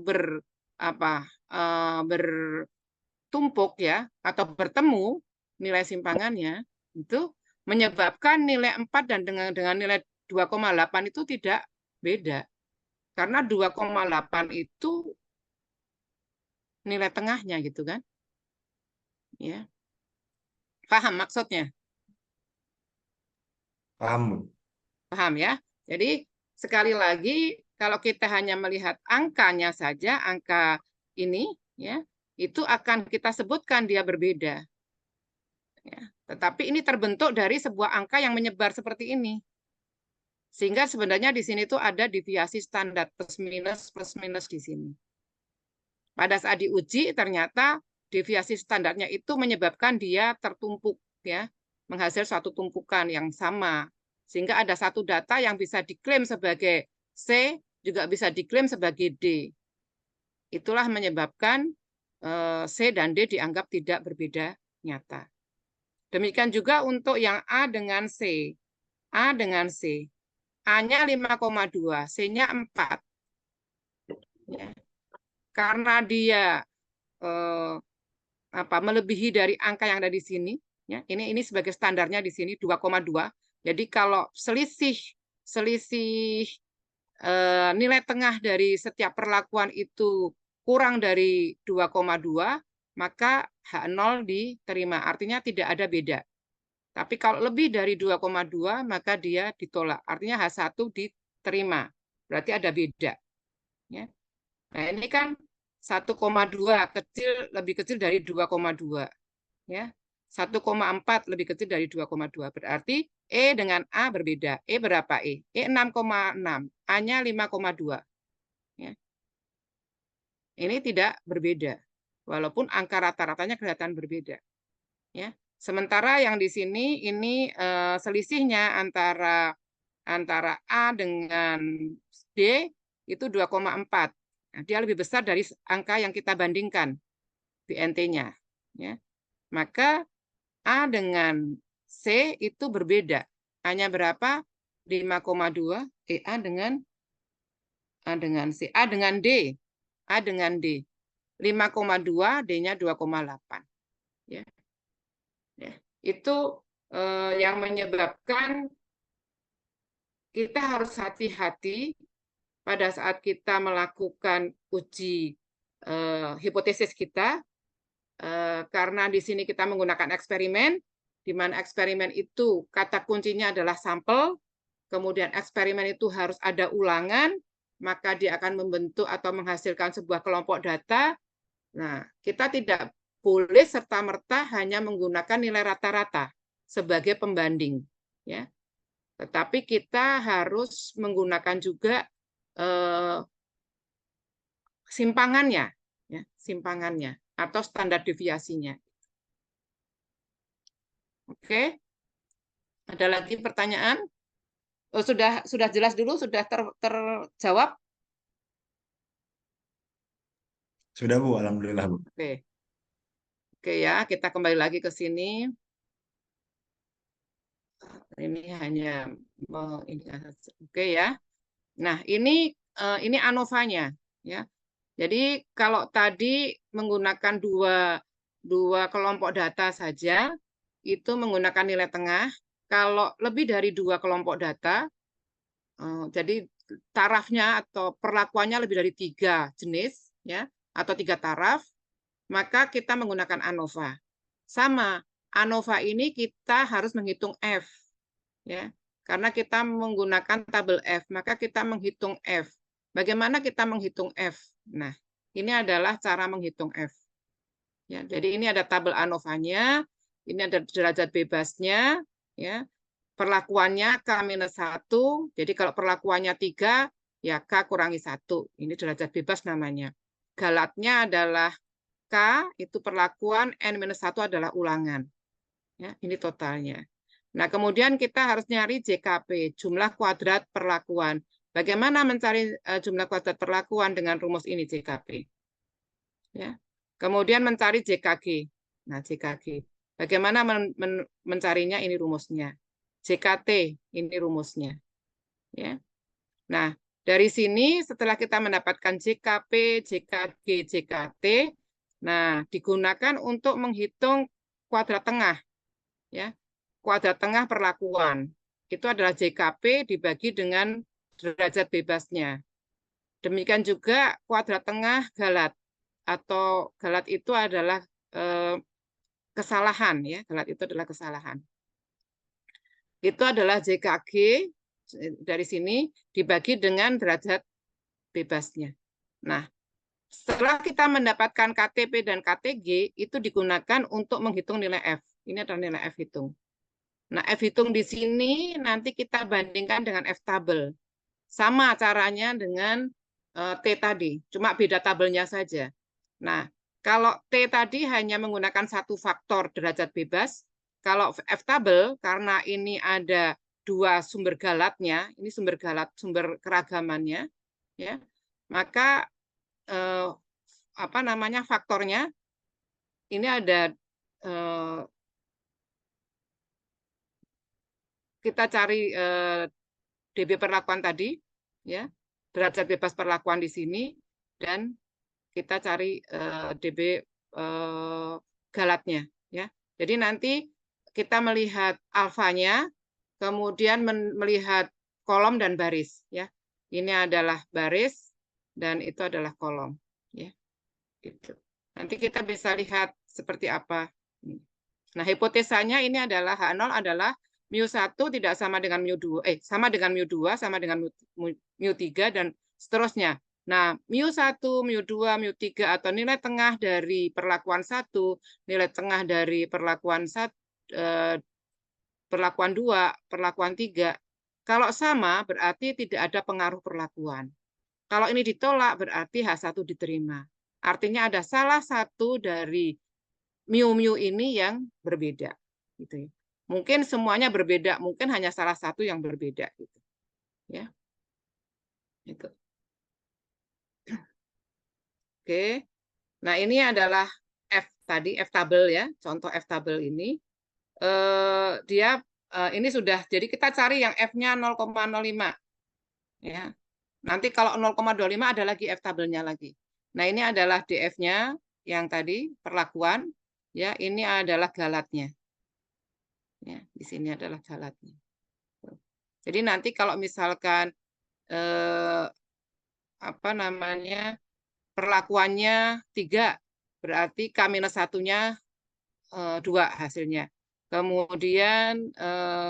bertumpuk ya atau bertemu nilai simpangannya itu menyebabkan nilai 4 dan dengan nilai 2,8 itu tidak beda. Karena 2,8 itu nilai tengahnya gitu kan. Ya. Paham maksudnya? Paham. Paham ya? Jadi sekali lagi kalau kita hanya melihat angkanya saja, angka ini, ya, itu akan kita sebutkan dia berbeda. Ya. Tetapi ini terbentuk dari sebuah angka yang menyebar seperti ini. Sehingga sebenarnya di sini tuh ada deviasi standar plus minus di sini. Pada saat diuji ternyata deviasi standarnya itu menyebabkan dia tertumpuk, ya, menghasil suatu tumpukan yang sama. Sehingga ada satu data yang bisa diklaim sebagai C, juga bisa diklaim sebagai D. Itulah menyebabkan C dan D dianggap tidak berbeda nyata. Demikian juga untuk yang A dengan C. A dengan C. A-nya 5,2, C-nya 4. Ya. Karena dia melebihi dari angka yang ada di sini, ya. Ini sebagai standarnya di sini 2,2. Jadi kalau selisih nilai tengah dari setiap perlakuan itu kurang dari 2,2, maka H0 diterima. Artinya tidak ada beda. Tapi kalau lebih dari 2,2, maka dia ditolak. Artinya H1 diterima. Berarti ada beda. Ya. Nah, ini kan 1,2 lebih kecil dari 2,2. Ya. 1,4 lebih kecil dari 2,2. Berarti E dengan A berbeda. E berapa E? E 6,6. A-nya 5,2. Ya. Ini tidak berbeda. Walaupun angka rata-ratanya kelihatan berbeda. Ya. Sementara yang di sini ini selisihnya antara A dengan D itu 2,4. Nah, dia lebih besar dari angka yang kita bandingkan BNT-nya. Ya. Maka A dengan C itu berbeda. A-nya berapa? 5,2. A dengan C. A dengan D. A dengan D. 5,2, D-nya 2,8. Ya. Ya, itu yang menyebabkan kita harus hati-hati pada saat kita melakukan uji hipotesis kita, karena di sini kita menggunakan eksperimen, di mana eksperimen itu kata kuncinya adalah sampel, kemudian eksperimen itu harus ada ulangan, maka dia akan membentuk atau menghasilkan sebuah kelompok data. Nah, kita tidak boleh serta-merta hanya menggunakan nilai rata-rata sebagai pembanding, ya. Tetapi kita harus menggunakan juga simpangannya, ya, simpangannya atau standar deviasinya. Oke, ada lagi pertanyaan? Oh, sudah jelas dulu, sudah terjawab? Sudah Bu, alhamdulillah Bu. Oke. Oke ya, kita kembali lagi ke sini. Ini hanya oke ya. Nah, ini ANOVA-nya, ya. Jadi kalau tadi menggunakan dua kelompok data saja, itu menggunakan nilai tengah. Kalau lebih dari 2 kelompok data, jadi tarafnya atau perlakuannya lebih dari 3 jenis, ya, atau 3 taraf, maka kita menggunakan ANOVA. Sama, ANOVA ini kita harus menghitung F, ya, karena kita menggunakan tabel F, maka kita menghitung F. Bagaimana kita menghitung F? Nah, ini adalah cara menghitung F. Ya, jadi ini ada tabel ANOVA-nya, ini ada derajat bebasnya, ya. Perlakuannya K-1, jadi kalau perlakuannya 3, ya K kurangi 1. Ini derajat bebas namanya. Galatnya adalah K, itu perlakuan, N-1 adalah ulangan. Ya, ini totalnya. Nah, kemudian kita harus nyari JKP, jumlah kuadrat perlakuan. Bagaimana mencari jumlah kuadrat perlakuan dengan rumus ini JKP? Ya. Kemudian mencari JKG. Nah, JKG. Bagaimana mencarinya? Ini rumusnya. JKT, ini rumusnya. Ya. Nah, dari sini setelah kita mendapatkan JKP, JKG, JKT, nah digunakan untuk menghitung kuadrat tengah. Ya. Kuadrat tengah perlakuan. Itu adalah JKP dibagi dengan derajat bebasnya. Demikian juga kuadrat tengah galat. Atau galat itu adalah kesalahan, ya. Galat itu adalah kesalahan. Itu adalah JKG dari sini dibagi dengan derajat bebasnya. Nah, Setelah kita mendapatkan KTP dan KTG, itu digunakan untuk menghitung nilai F. Ini adalah nilai F hitung. Nah, F hitung di sini nanti kita bandingkan dengan F tabel. Sama caranya dengan T tadi, cuma beda tabelnya saja. Nah, kalau T tadi hanya menggunakan satu faktor derajat bebas, kalau F tabel, karena ini ada dua sumber galatnya, ini sumber galat, sumber keragamannya, ya, maka apa namanya faktornya ini ada kita cari DB perlakuan tadi, ya, derajat bebas perlakuan di sini, dan kita cari DB galatnya, ya. Jadi nanti kita melihat alfanya, kemudian melihat kolom dan baris, ya. Ini adalah baris dan itu adalah kolom, ya. Gitu. Nanti kita bisa lihat seperti apa. Nah, hipotesanya ini adalah H0 adalah mu1 tidak sama dengan mu2, sama dengan mu2, sama dengan mu3, dan seterusnya. Nah, mu1, mu2, mu3 atau nilai tengah dari perlakuan 1, nilai tengah dari perlakuan 2, perlakuan 3, kalau sama berarti tidak ada pengaruh perlakuan. Kalau ini ditolak berarti H1 diterima. Artinya ada salah satu dari mu ini yang berbeda, gitu ya. Mungkin semuanya berbeda, mungkin hanya salah satu yang berbeda, gitu. Ya. Itu. Oke. Nah, ini adalah F tadi, F tabel ya. Contoh F tabel ini. Dia ini sudah, jadi kita cari yang F-nya 0,05. Ya. Nanti kalau 0,25 ada lagi F tabelnya lagi. Nah, ini adalah DF-nya yang tadi perlakuan, ya. Ini adalah galatnya. Ya, di sini adalah galatnya. Jadi nanti kalau misalkan apa namanya perlakuannya 3, berarti K-1-nya 2 hasilnya. Kemudian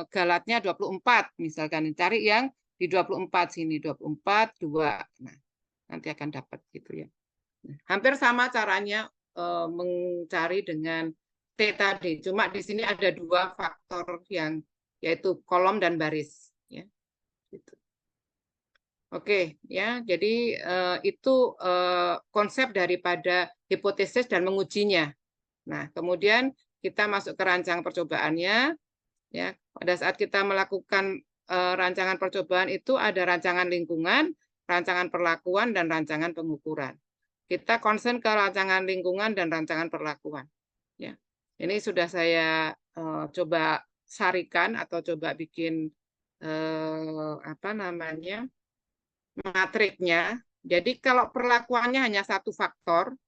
galatnya 24, misalkan cari yang di 24 sini, 24, 2. Nah, nanti akan dapat gitu ya. Hampir sama caranya mencari dengan T tadi. Cuma di sini ada dua faktor yang yaitu kolom dan baris. Ya. Gitu. Oke, ya. Jadi itu konsep daripada hipotesis dan mengujinya. Nah, kemudian kita masuk ke rancangan percobaannya. Ya, pada saat kita melakukan rancangan percobaan itu ada rancangan lingkungan, rancangan perlakuan, dan rancangan pengukuran. Kita concern ke rancangan lingkungan dan rancangan perlakuan. Ya, ini sudah saya coba sarikan atau coba bikin apa namanya matriknya. Jadi kalau perlakuannya hanya satu faktor,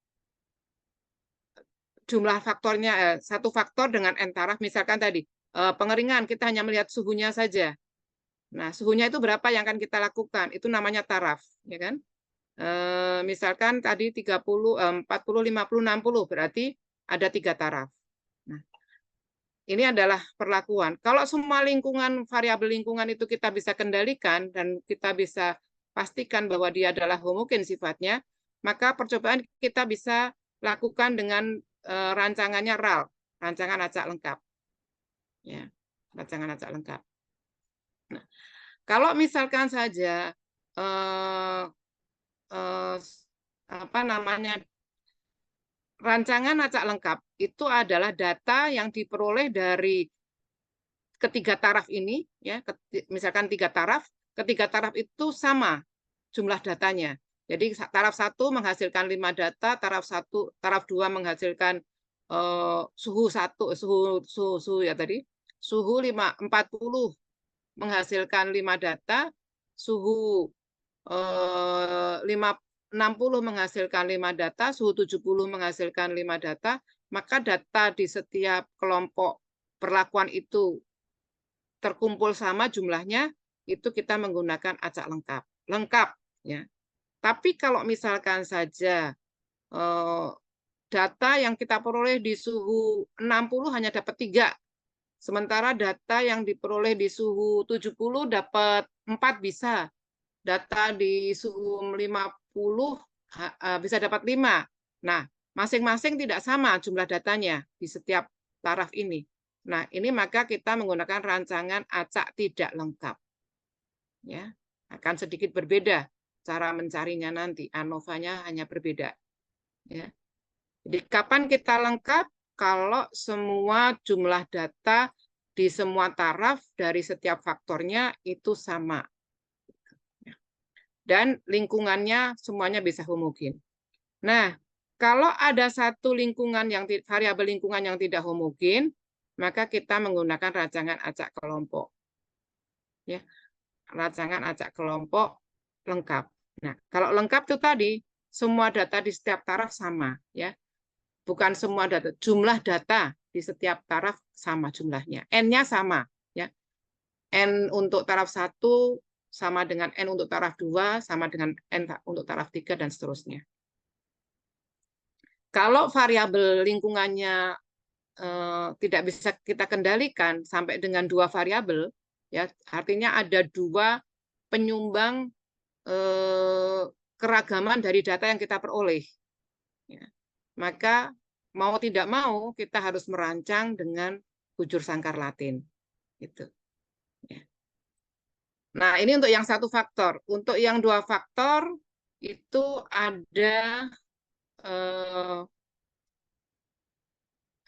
jumlah faktornya satu faktor dengan n taraf, misalkan tadi pengeringan kita hanya melihat suhunya saja. Nah, suhunya itu berapa yang akan kita lakukan? Itu namanya taraf, ya kan? Misalkan tadi 30, 40, 50, 60 berarti ada 3 taraf. Nah, ini adalah perlakuan. Kalau semua lingkungan, variabel lingkungan itu kita bisa kendalikan dan kita bisa pastikan bahwa dia adalah homogen sifatnya, maka percobaan kita bisa lakukan dengan rancangannya RAL, rancangan acak lengkap. Ya, rancangan acak lengkap. Nah, kalau misalkan saja apa namanya rancangan acak lengkap itu adalah data yang diperoleh dari ketiga taraf ini, ya, misalkan 3 taraf, ketiga taraf itu sama jumlah datanya. Jadi taraf 1 menghasilkan 5 data, taraf 2 menghasilkan suhu 1, suhu ya tadi, suhu 40 menghasilkan 5 data, suhu 60 menghasilkan 5 data, suhu 70 menghasilkan 5 data, maka data di setiap kelompok perlakuan itu terkumpul sama jumlahnya, itu kita menggunakan acak lengkap. Lengkap, ya. Tapi kalau misalkan saja data yang kita peroleh di suhu 60 hanya dapat 3, sementara data yang diperoleh di suhu 70 dapat 4 bisa. Data di suhu 50 bisa dapat 5. Nah, masing-masing tidak sama jumlah datanya di setiap taraf ini. Nah, ini maka kita menggunakan rancangan acak tidak lengkap. Ya, akan sedikit berbeda cara mencarinya nanti. ANOVA-nya hanya berbeda. Ya. Jadi kapan kita lengkap? Kalau semua jumlah data di semua taraf dari setiap faktornya itu sama. Dan lingkungannya semuanya bisa homogen. Nah, kalau ada satu lingkungan yang variabel lingkungan yang tidak homogen, maka kita menggunakan rancangan acak kelompok. Ya, rancangan acak kelompok lengkap. Nah, kalau lengkap itu tadi semua data di setiap taraf sama, ya. Bukan semua data, jumlah data di setiap taraf sama jumlahnya. N-nya sama, ya. N untuk taraf 1 sama dengan N untuk taraf 2, sama dengan N untuk taraf 3, dan seterusnya. Kalau variabel lingkungannya tidak bisa kita kendalikan sampai dengan 2 variabel, ya, artinya ada 2 penyumbang keragaman dari data yang kita peroleh. Ya. Maka mau tidak mau kita harus merancang dengan bujur sangkar Latin. Gitu. Ya. Nah, ini untuk yang 1 faktor. Untuk yang 2 faktor itu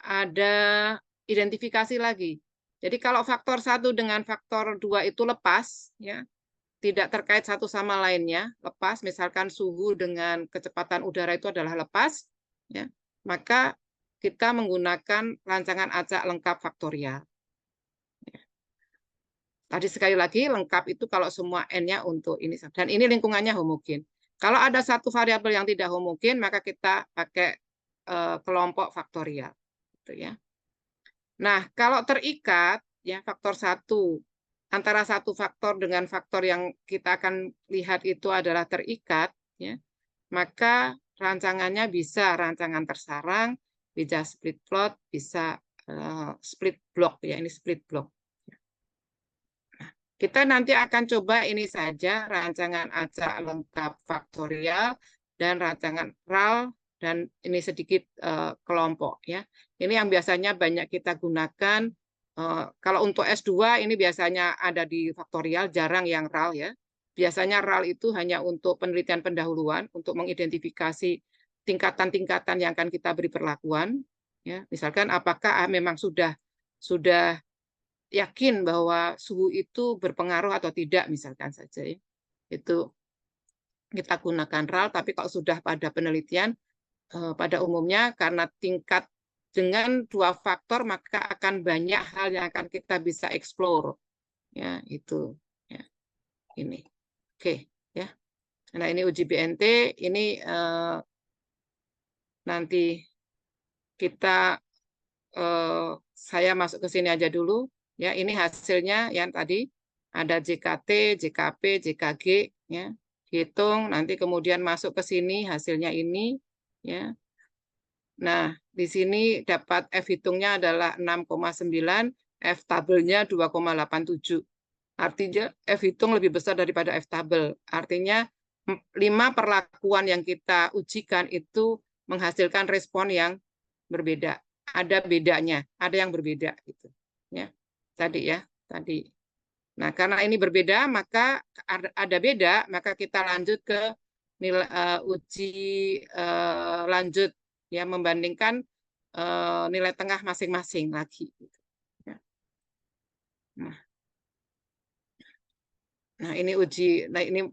ada identifikasi lagi. Jadi kalau faktor 1 dengan faktor 2 itu lepas, ya, tidak terkait satu sama lainnya, lepas, misalkan suhu dengan kecepatan udara itu adalah lepas, ya, maka kita menggunakan rancangan acak lengkap faktorial. Ya. Tadi sekali lagi, lengkap itu kalau semua N-nya untuk ini. Dan ini lingkungannya homogen. Kalau ada satu variabel yang tidak homogen, maka kita pakai kelompok faktorial. Gitu ya. Nah, kalau terikat, ya, faktor 1, antara satu faktor dengan faktor yang kita akan lihat itu adalah terikat, ya, maka rancangannya bisa rancangan tersarang, bisa split plot, bisa split block, ya, ini split block. Nah, kita nanti akan coba ini saja rancangan acak lengkap faktorial dan rancangan RAL, dan ini sedikit kelompok, ya. Ini yang biasanya banyak kita gunakan. Kalau untuk S2 ini biasanya ada di faktorial, jarang yang RAL, ya. Biasanya RAL itu hanya untuk penelitian pendahuluan, untuk mengidentifikasi tingkatan-tingkatan yang akan kita beri perlakuan. Ya. Misalkan apakah memang sudah yakin bahwa suhu itu berpengaruh atau tidak, misalkan saja. Ya. Itu kita gunakan RAL, tapi kalau sudah pada penelitian, pada umumnya karena tingkat dengan 2 faktor maka akan banyak hal yang akan kita bisa explore, ya, itu, ya, ini, oke, ya. Nah, ini uji BNT, ini nanti kita saya masuk ke sini aja dulu, ya. Ini hasilnya yang tadi ada JKT, JKP, JKG, ya, hitung, nanti kemudian masuk ke sini hasilnya ini, ya. Nah, di sini dapat F hitungnya adalah 6,9, F tabelnya 2,87. Artinya F hitung lebih besar daripada F tabel. Artinya 5 perlakuan yang kita ujikan itu menghasilkan respon yang berbeda. Ada bedanya, ada yang berbeda gitu. Ya. Tadi, ya, tadi. Nah, karena ini berbeda, maka ada beda, maka kita lanjut ke nilai uji lanjut, ya, membandingkan nilai tengah masing-masing lagi. Ya. Nah, ini uji. Nah, ini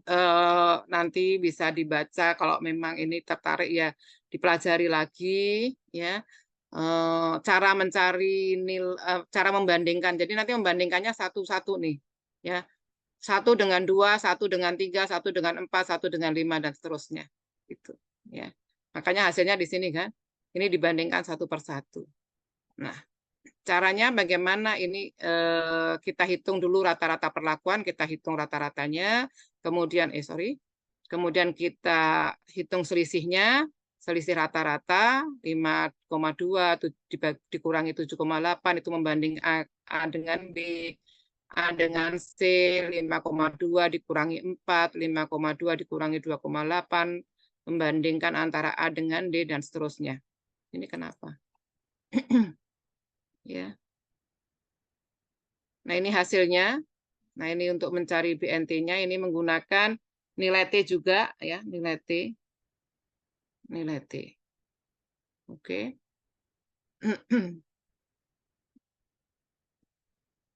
nanti bisa dibaca kalau memang ini tertarik, ya, dipelajari lagi, ya. Cara mencari cara membandingkan. Jadi nanti membandingkannya satu-satu nih, ya. 1 dengan 2, 1 dengan 3, 1 dengan 4, 1 dengan 5, dan seterusnya. Gitu, ya. Makanya hasilnya di sini kan. Ini dibandingkan satu per satu. Nah, caranya bagaimana ini kita hitung dulu rata-rata perlakuan, kita hitung rata-ratanya, kemudian kemudian kita hitung selisihnya, selisih rata-rata 5,2 dikurangi 7,8 itu membanding A dengan B, A dengan C, 5,2 dikurangi 4, 5,2 dikurangi 2,8, membandingkan antara A dengan D dan seterusnya. Ini kenapa? Ya. Nah, ini hasilnya. Nah, ini untuk mencari BNT-nya ini menggunakan nilai T juga ya, nilai T. Nilai T. Oke.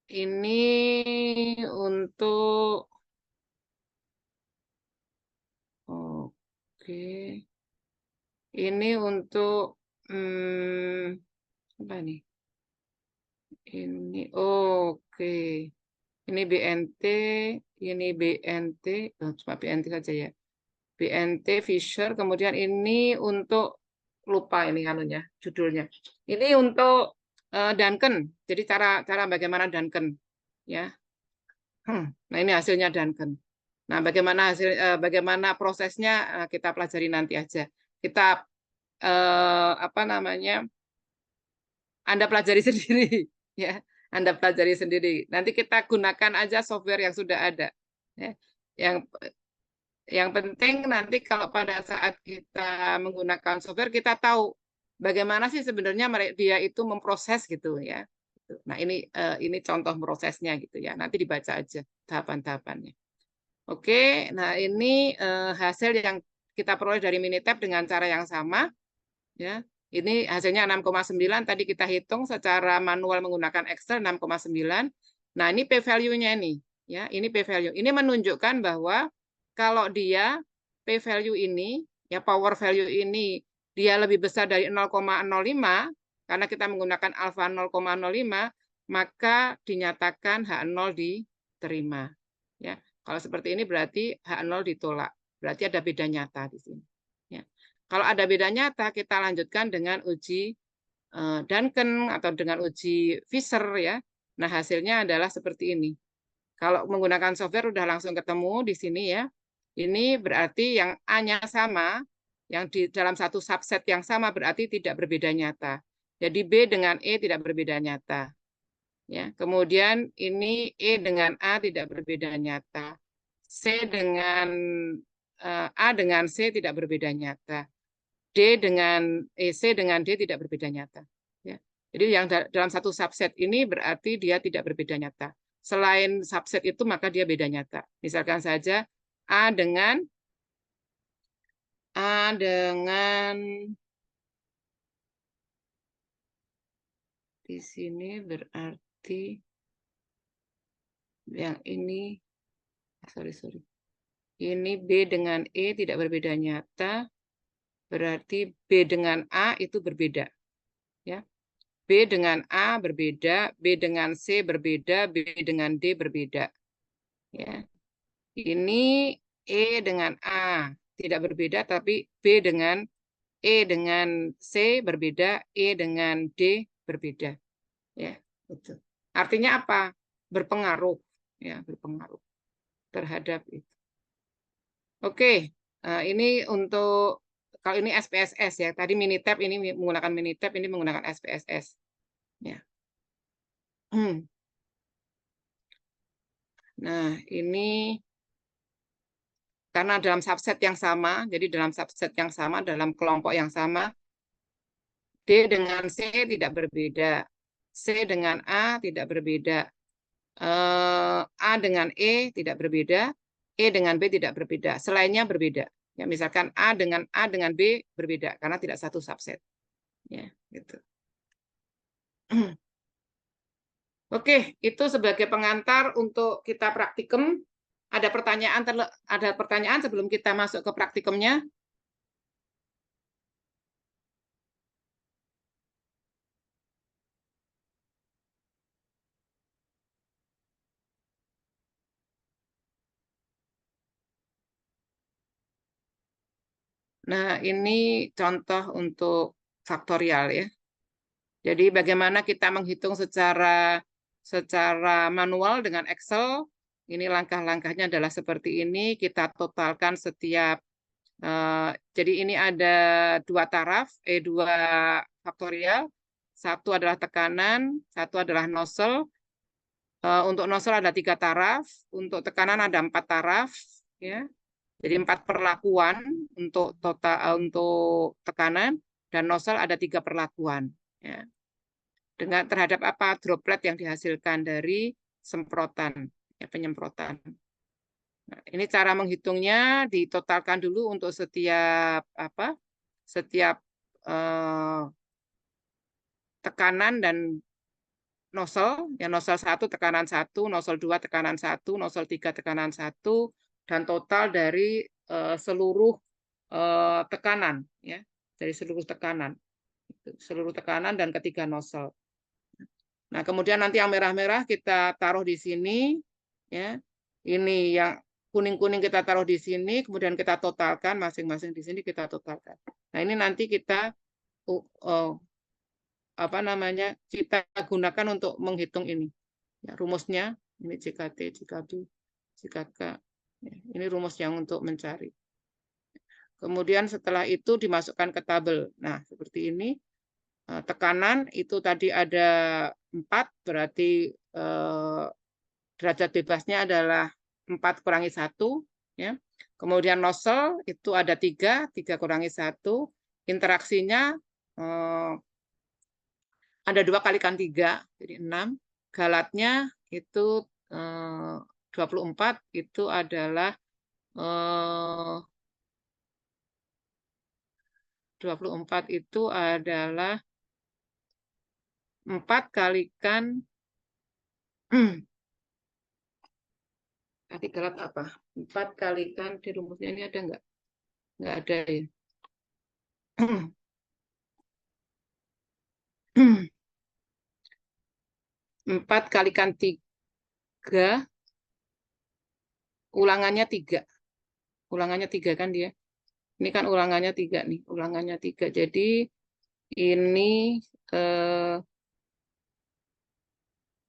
Ini untuk ini untuk apa nih? Ini ini BNT, ini BNT, cuma BNT saja ya. BNT Fisher, kemudian ini untuk lupa ini anunya, judulnya. Ini untuk Duncan. Jadi cara bagaimana Duncan ya. Nah, ini hasilnya Duncan. Nah, bagaimana prosesnya kita pelajari nanti aja. Kita apa namanya? Anda pelajari sendiri ya. Anda pelajari sendiri. Nanti kita gunakan aja software yang sudah ada. Ya. Yang penting nanti kalau pada saat kita menggunakan software kita tahu bagaimana sih sebenarnya dia itu memproses gitu ya. Nah, ini contoh prosesnya gitu ya. Nanti dibaca aja tahapan-tahapannya. Oke, nah ini hasil yang kita peroleh dari Minitab dengan cara yang sama ya. Ini hasilnya 6,9 tadi kita hitung secara manual menggunakan Excel 6,9. Nah, ini p-value-nya ini ya. Ini p-value. Ini menunjukkan bahwa kalau dia p-value ini ya power value ini dia lebih besar dari 0,05 karena kita menggunakan alfa 0,05 maka dinyatakan H0 diterima ya. Kalau seperti ini berarti H0 ditolak. Berarti ada beda nyata di sini. Ya. Kalau ada beda nyata, kita lanjutkan dengan uji Duncan atau dengan uji Fisher ya. Nah, hasilnya adalah seperti ini. Kalau menggunakan software udah langsung ketemu di sini ya. Ini berarti yang A-nya sama, yang di dalam satu subset yang sama berarti tidak berbeda nyata. Jadi B dengan E tidak berbeda nyata. Ya, kemudian ini E dengan A tidak berbeda nyata. C dengan A dengan C tidak berbeda nyata. C dengan D tidak berbeda nyata. Ya. Jadi yang dalam satu subset ini berarti dia tidak berbeda nyata. Selain subset itu maka dia beda nyata. Misalkan saja A dengan di sini berarti yang ini sorry. Ini B dengan E tidak berbeda nyata. Berarti B dengan A itu berbeda. Ya. B dengan A berbeda, B dengan C berbeda, B dengan D berbeda. Ya. Ini E dengan A tidak berbeda, tapi B dengan E dengan C berbeda, E dengan D berbeda. Ya, itu. Artinya apa? Berpengaruh, ya, berpengaruh terhadap itu. Oke, ini untuk kalau ini SPSS ya. Tadi Minitab ini menggunakan Minitab, ini menggunakan SPSS. Ya. Nah, ini karena dalam subset yang sama, jadi dalam subset yang sama, dalam kelompok yang sama, D dengan C tidak berbeda, C dengan A tidak berbeda, A dengan E tidak berbeda, E dengan B tidak berbeda, selainnya berbeda. Ya, misalkan A dengan B berbeda karena tidak satu subset. Ya, gitu. Oke, itu sebagai pengantar untuk kita praktikum. Ada pertanyaan sebelum kita masuk ke praktikumnya? Nah, ini contoh untuk faktorial ya. Jadi bagaimana kita menghitung secara manual dengan Excel. Ini langkah-langkahnya adalah seperti ini. Kita totalkan setiap jadi ini ada dua taraf, dua faktorial. Satu adalah tekanan, satu adalah nozzle. Untuk nozzle ada 3 taraf, untuk tekanan ada 4 taraf. Ya. Jadi 4 perlakuan untuk untuk tekanan, dan nozzle ada 3 perlakuan. Ya. Dengan terhadap apa? Droplet yang dihasilkan dari semprotan, ya, penyemprotan. Nah, ini cara menghitungnya, ditotalkan dulu untuk setiap tekanan dan nozzle, ya, nozzle 1 tekanan 1, nozzle 2 tekanan 1, nozzle 3 tekanan 1, dan total dari seluruh tekanan, ya, dari seluruh tekanan dan ketiga nozzle. Nah, kemudian nanti yang merah-merah kita taruh di sini, ya. Ini yang kuning-kuning kita taruh di sini, kemudian kita totalkan masing-masing di sini kita totalkan. Nah, ini nanti kita kita gunakan untuk menghitung ini. Ya, rumusnya ini JKT, JKB, JKK. Ya, ini rumus yang untuk mencari. Kemudian setelah itu dimasukkan ke tabel. Nah, seperti ini. Tekanan itu tadi ada 4, berarti derajat bebasnya adalah 4 kurangi 1. Ya. Kemudian nozzle itu ada 3 kurangi 1. Interaksinya ada 2 kalikan 3, jadi 6. Galatnya itu 24, itu adalah 24 itu adalah 4 kalikan tadi galat apa? 4 kalikan di rumusnya ini ada nggak? Nggak ada ya. 4 kalikan 3, ulangannya 3. Ulangannya 3 kan dia. Ini kan ulangannya 3 nih, ulangannya 3. Jadi ini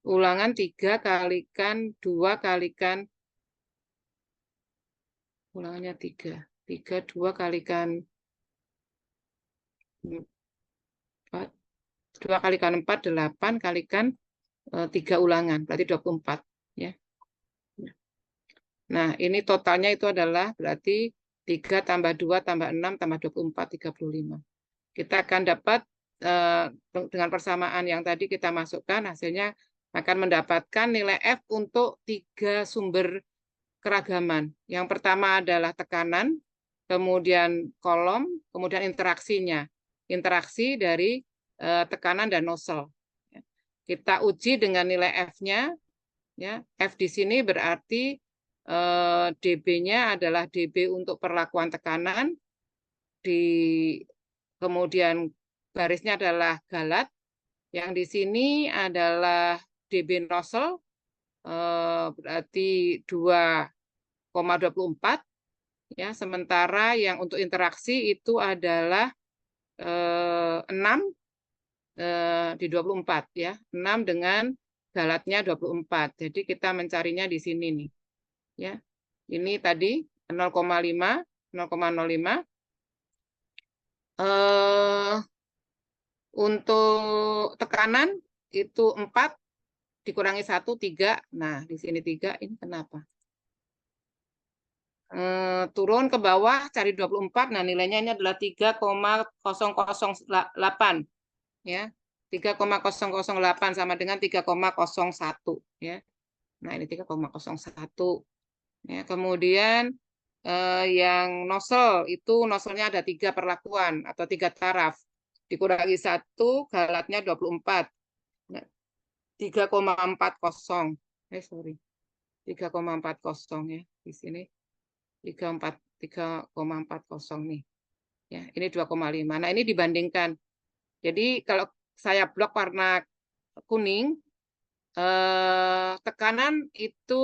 ulangan 3 kalikan 2 kalikan ulangannya 3. 2 kalikan 4. 2 kalikan 4, 8 kalikan 3 ulangan, berarti 24. Ya. Nah, ini totalnya itu adalah berarti 3 tambah 2 tambah 6 tambah 24, 35. Kita akan dapat dengan persamaan yang tadi kita masukkan, hasilnya akan mendapatkan nilai F untuk 3 sumber keragaman. Yang pertama adalah tekanan, kemudian kolom, kemudian interaksinya. Interaksi dari tekanan dan nozzle. Kita uji dengan nilai F-nya. Ya, F di sini berarti dB-nya adalah dB untuk perlakuan tekanan, kemudian barisnya adalah galat, yang di sini adalah dB nozzle, berarti 2,24, ya, sementara yang untuk interaksi itu adalah 6 di 24, ya, 6 dengan galatnya 24. Jadi kita mencarinya di sini nih. Ya. Ini tadi 0,5, 0,05. Untuk tekanan itu 4 dikurangi 1, 3. Nah, di sini 3, ini kenapa? Turun ke bawah, cari 24. Nah, nilainya ini adalah 3,008. Ya. 3,008 sama dengan 3,01. Ya. Nah, ini 3,01. Ya, kemudian yang nozzle itu nozzle-nya ada 3 perlakuan atau 3 taraf. Dikurangi 1, galatnya 24. Nah, 3,40. Sorry. 3,40 ya. Di sini 3,40 nih. Ya, ini 2,5. Nah, ini dibandingkan. Jadi kalau saya blok warna kuning, tekanan itu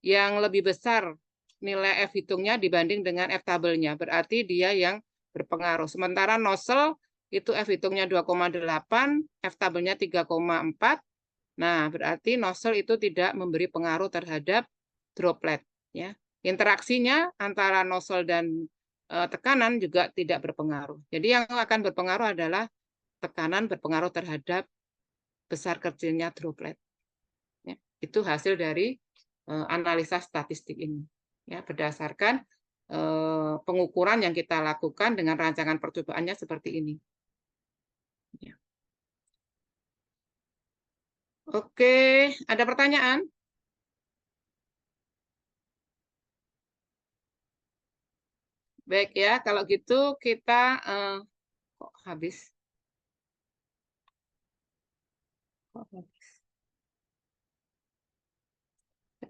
yang lebih besar nilai F hitungnya dibanding dengan F tabelnya. Berarti dia yang berpengaruh. Sementara nozzle itu F hitungnya 2,8, F tabelnya 3,4. Nah, berarti nozzle itu tidak memberi pengaruh terhadap droplet. Ya. Interaksinya antara nozzle dan tekanan juga tidak berpengaruh. Jadi yang akan berpengaruh adalah tekanan berpengaruh terhadap besar kecilnya droplet. Ya. Itu hasil dari analisa statistik ini. Ya, berdasarkan pengukuran yang kita lakukan dengan rancangan percobaannya seperti ini. Ya. Oke, ada pertanyaan? Baik ya, kalau gitu kita kok habis? Kok habis?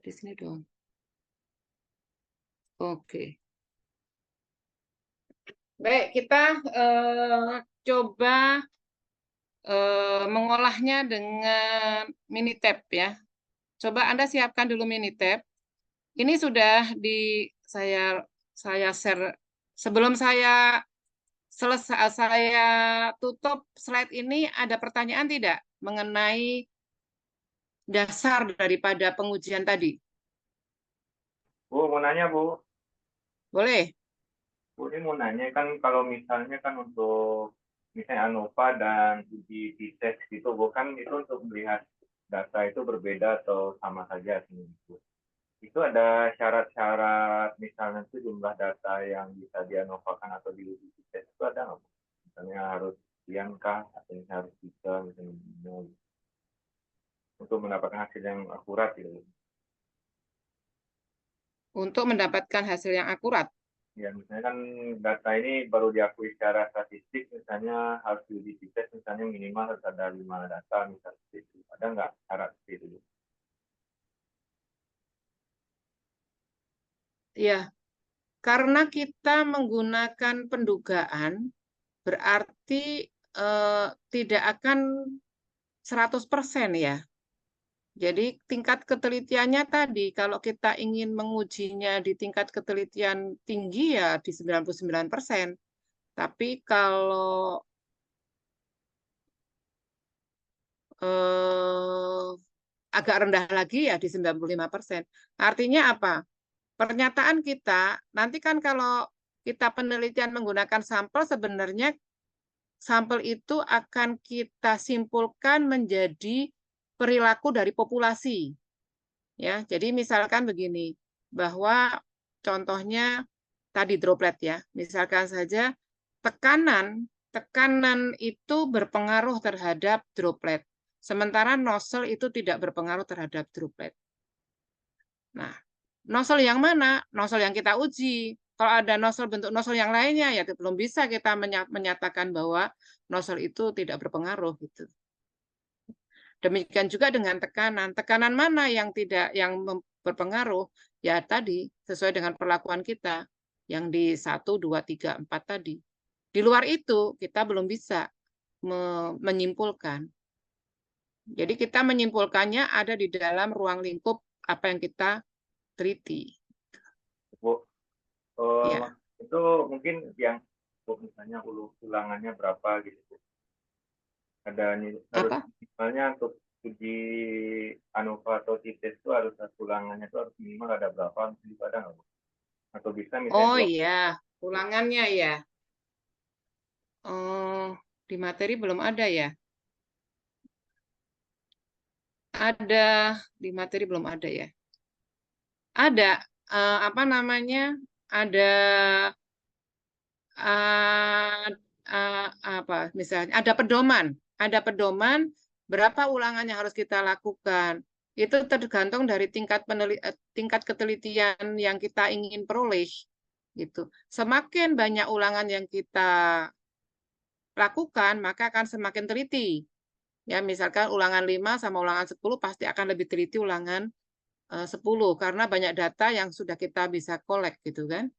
Di sini dong. Oke. Baik, kita coba mengolahnya dengan Minitab ya. Coba Anda siapkan dulu Minitab. Ini sudah saya share sebelum saya tutup slide ini. Ada pertanyaan tidak mengenai dasar daripada pengujian tadi? Bu, mau nanya, Bu. Boleh. Bu, ini mau nanya kan kalau misalnya kan untuk misalnya ANOVA dan uji T-test gitu, bukan itu untuk melihat data itu berbeda atau sama saja sih, Bu. Itu ada syarat-syarat misalnya itu jumlah data yang bisa dianovakan atau diuji T-test itu ada nggak, Bu? Misalnya harus sekian kah, atau misalnya harus bisa, misalnya untuk mendapatkan hasil yang akurat gitu. Untuk mendapatkan hasil yang akurat. Ya, misalnya kan data ini baru diakui secara statistik, misalnya harus diuji T-test, misalnya minimal harus ada 5 data, misalnya itu. Ada nggak syarat seperti itu? Ya, karena kita menggunakan pendugaan, berarti tidak akan 100% ya. Jadi tingkat ketelitiannya tadi, kalau kita ingin mengujinya di tingkat ketelitian tinggi ya di 99%. Tapi kalau agak rendah lagi ya di 95%. Artinya apa? Pernyataan kita, nanti kan kalau kita penelitian menggunakan sampel, sebenarnya sampel itu akan kita simpulkan menjadi perilaku dari populasi. Ya, jadi misalkan begini, bahwa contohnya tadi droplet ya, misalkan saja tekanan itu berpengaruh terhadap droplet, sementara nozzle itu tidak berpengaruh terhadap droplet. Nah, nozzle yang mana? Nozzle yang kita uji. Kalau ada nozzle bentuk nozzle yang lainnya ya belum bisa kita menyatakan bahwa nozzle itu tidak berpengaruh gitu. Demikian juga dengan tekanan. Tekanan mana yang berpengaruh? Ya tadi sesuai dengan perlakuan kita yang di 1, 2, 3, 4 tadi. Di luar itu kita belum bisa menyimpulkan. Jadi kita menyimpulkannya ada di dalam ruang lingkup apa yang kita teliti. Bu, Ya. itu mungkin yang misalnya ulangannya berapa gitu, Bu? Ada harus misalnya untuk uji ANOVA atau T-test itu harus ulangannya itu harus minimal ada berapa, mungkin ada nggak, Bu? Atau bisa misalnya Oh iya, ulangannya ya. Oh, di materi belum ada ya? Ada, di materi belum ada ya? Ada, apa namanya? Ada apa misalnya ada pedoman berapa ulangan yang harus kita lakukan. Itu tergantung dari tingkat ketelitian yang kita ingin peroleh gitu. Semakin banyak ulangan yang kita lakukan, maka akan semakin teliti. Ya, misalkan ulangan 5 sama ulangan 10 pasti akan lebih teliti ulangan 10 karena banyak data yang sudah kita bisa collect gitu kan.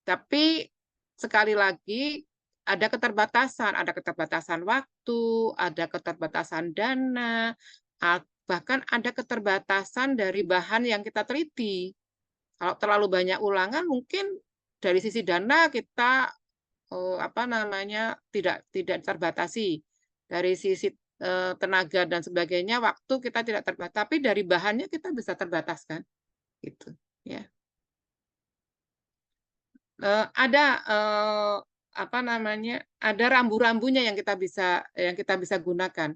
Tapi sekali lagi ada keterbatasan waktu, ada keterbatasan dana, bahkan ada keterbatasan dari bahan yang kita teliti. Kalau terlalu banyak ulangan mungkin dari sisi dana kita tidak terbatasi. Dari sisi tenaga dan sebagainya waktu kita tidak terbatas, tapi dari bahannya kita bisa terbataskan gitu ya. Ada ada rambu-rambunya yang kita bisa gunakan.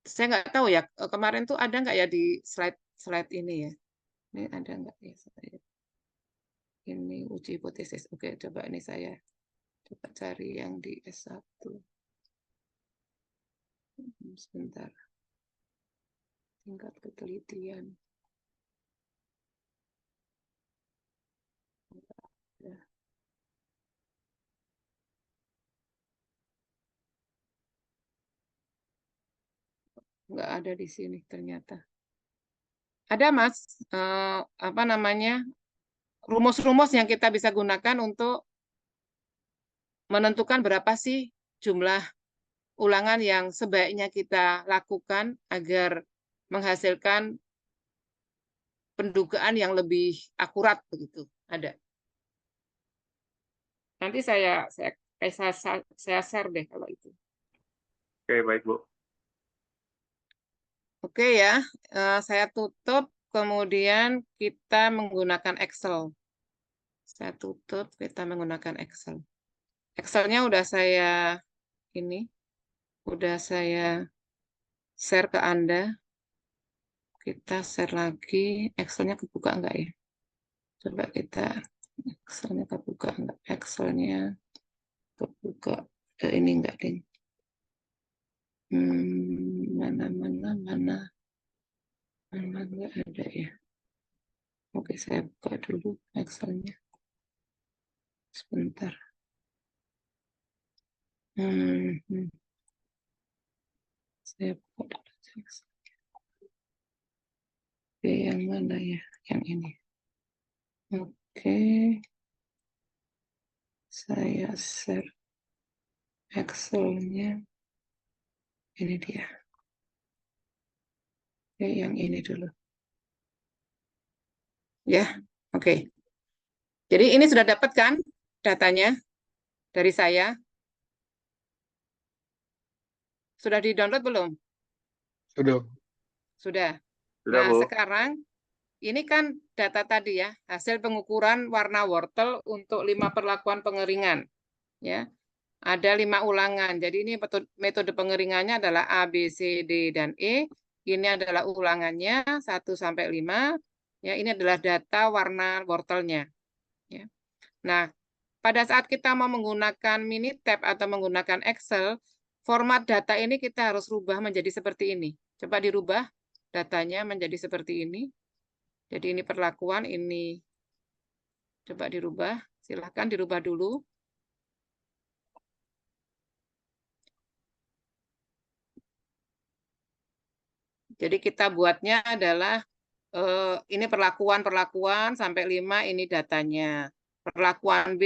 Saya nggak tahu ya kemarin tuh ada nggak ya di slide ini ya. Ini ada nggak ya saya? Ini uji hipotesis. Oke, coba ini saya coba cari yang di S1. Sebentar. Tingkat ketelitian. Ya. Nggak ada di sini ternyata. Ada, Mas, apa namanya, rumus-rumus yang kita bisa gunakan untuk menentukan berapa sih jumlah ulangan yang sebaiknya kita lakukan agar menghasilkan pendugaan yang lebih akurat begitu. Ada. Nanti saya share deh kalau itu. Oke, baik, Bu. Oke ya, saya tutup, kemudian kita menggunakan Excel. Saya tutup, kita menggunakan Excel. Excelnya udah saya share ke Anda. Kita share lagi, Excelnya kebuka enggak ya? Coba kita, Excelnya kebuka enggak? Excelnya kebuka, ini enggak deh. Mana enggak ada ya. Oke, saya buka dulu Excelnya. Sebentar. Saya buka dulu Excel. Oke, yang mana ya? Yang ini. Oke. Saya share Excelnya. Ini dia. Oke, yang ini dulu. Ya, oke. Jadi ini sudah dapat kan datanya dari saya? Sudah di-download belum? Sudah. Sudah. Sudah, Nah, Bu. sekarang ini kan data tadi ya, hasil pengukuran warna wortel untuk 5 perlakuan pengeringan. Ya, ada 5 ulangan. Jadi ini metode pengeringannya adalah A, B, C, D, dan E. Ini adalah ulangannya 1 sampai 5. Ya, ini adalah data warna wortelnya. Ya. Nah, pada saat kita mau menggunakan Minitab atau menggunakan Excel, format data ini kita harus rubah menjadi seperti ini. Coba dirubah datanya menjadi seperti ini. Jadi ini perlakuan, ini coba dirubah. Silahkan dirubah dulu. Jadi kita buatnya adalah ini perlakuan sampai 5 ini datanya. Perlakuan B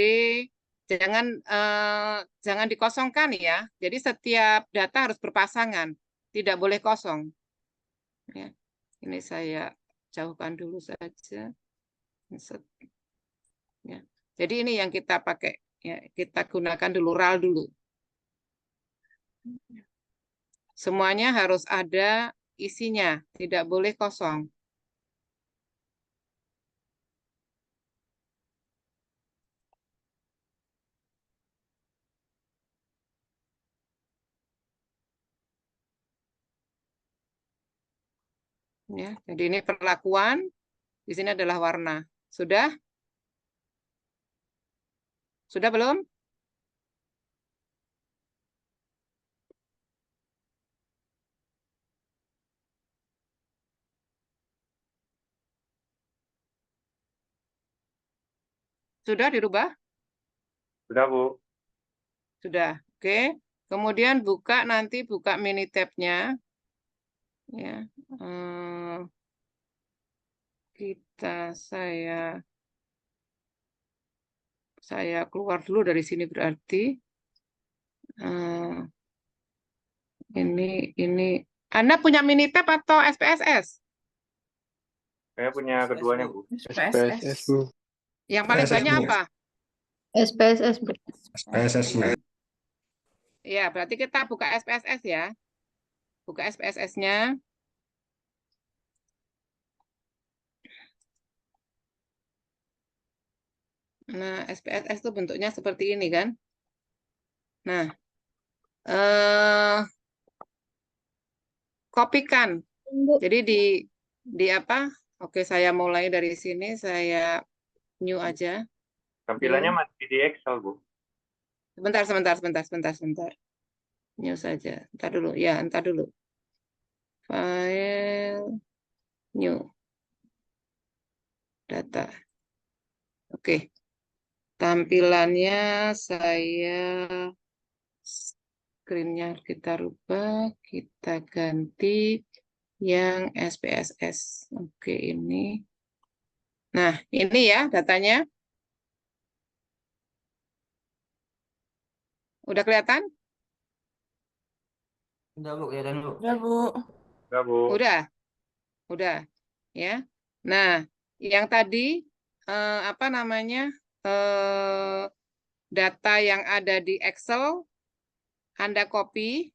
jangan dikosongkan ya. Jadi setiap data harus berpasangan, tidak boleh kosong. Ya. Ini saya jauhkan dulu saja. Ya. Jadi ini yang kita pakai, ya, kita gunakan dulu RAL dulu. Semuanya harus ada isinya, tidak boleh kosong. Ya, jadi ini perlakuan, di sini adalah warna. Sudah? Sudah belum? Sudah dirubah? Sudah, Bu. Sudah. Oke. Kemudian nanti buka Minitab-nya. Ya. Saya keluar dulu dari sini berarti. Ini Anda punya Minitab atau SPSS? Saya punya keduanya, Bu. SPSS, Bu. Yang paling SPSS, banyak Bu. apa? SPSS. SPSS, Bu. Ya, berarti kita buka SPSS ya. Buka SPSS-nya. Nah, SPSS itu bentuknya seperti ini kan. Nah, kopikan. Jadi di apa? Oke, saya mulai dari sini, saya new aja. Tampilannya New. masih di Excel, Bu. Sebentar. New saja. Entar dulu. Ya, entar dulu. File, new, data. Oke. Tampilannya saya screen-nya kita rubah, kita ganti yang SPSS. Oke, ini. Nah, ini ya datanya. Udah kelihatan? Udah Bu, kelihatan Bu. Udah, Bu. Enggak, Bu. Udah. Ya. Nah, yang tadi apa namanya? Data yang ada di Excel Anda copy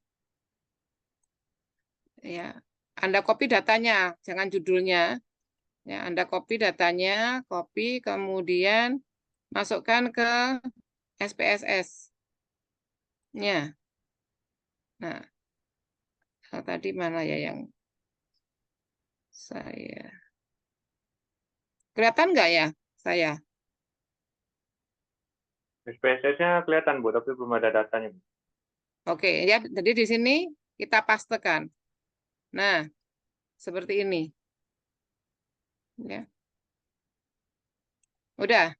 ya. Anda copy datanya, jangan judulnya. Ya, Anda copy datanya, copy kemudian masukkan ke SPSS. Ya. Nah, tadi mana ya yang saya kelihatan nggak ya saya? SPSS-nya kelihatan, Bu, tapi belum ada datanya, Bu. Oke, ya. Jadi di sini kita pastekan. Nah, seperti ini. Ya. Udah.